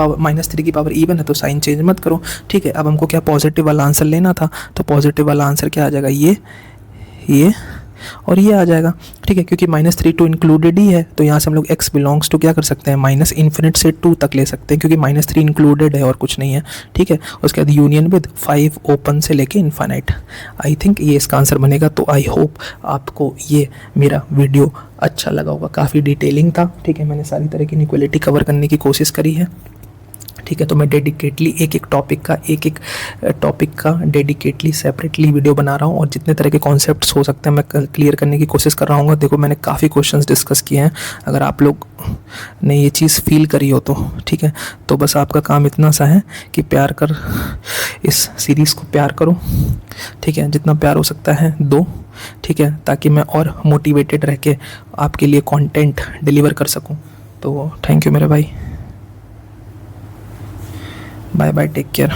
पावर इवन है तो साइन चेंज मत करो। ठीक है, अब हमको क्या पॉजिटिव वाला आंसर लेना था, तो पॉजिटिव वाला आंसर क्या आ जाएगा, ये और ये आ जाएगा। ठीक है, क्योंकि -3 टू इंक्लूडेड ही है, तो यहाँ से हम लोग x बिलोंग्स टू क्या कर सकते हैं, -∞ से 2 तक ले सकते हैं क्योंकि -3 इंक्लूडेड है और कुछ नहीं है। ठीक है, उसके बाद यूनियन विद 5 ओपन से लेके इन्फाइनाइट। आई थिंक ये इसका आंसर बनेगा। तो आई होप आपको ये मेरा वीडियो अच्छा लगा होगा, काफ़ी डिटेलिंग था। ठीक है, मैंने सारी तरह की इनइक्वालिटी कवर करने की कोशिश करी है। ठीक है, तो मैं डेडिकेटली एक एक टॉपिक का डेडिकेटली सेपरेटली वीडियो बना रहा हूँ और जितने तरह के कॉन्सेप्ट्स हो सकते हैं मैं क्लियर करने की कोशिश कर रहा हूँ। देखो मैंने काफ़ी क्वेश्चंस डिस्कस किए हैं, अगर आप लोग ने ये चीज़ फील करी हो तो ठीक है, तो बस आपका काम इतना सा है कि प्यार कर, इस सीरीज़ को प्यार करो। ठीक है, जितना प्यार हो सकता है दो। ठीक है, ताकि मैं और मोटिवेटेड रह के आपके लिए कंटेंट डिलीवर कर सकूं। तो थैंक यू मेरे भाई, बाय बाय, टेक केयर।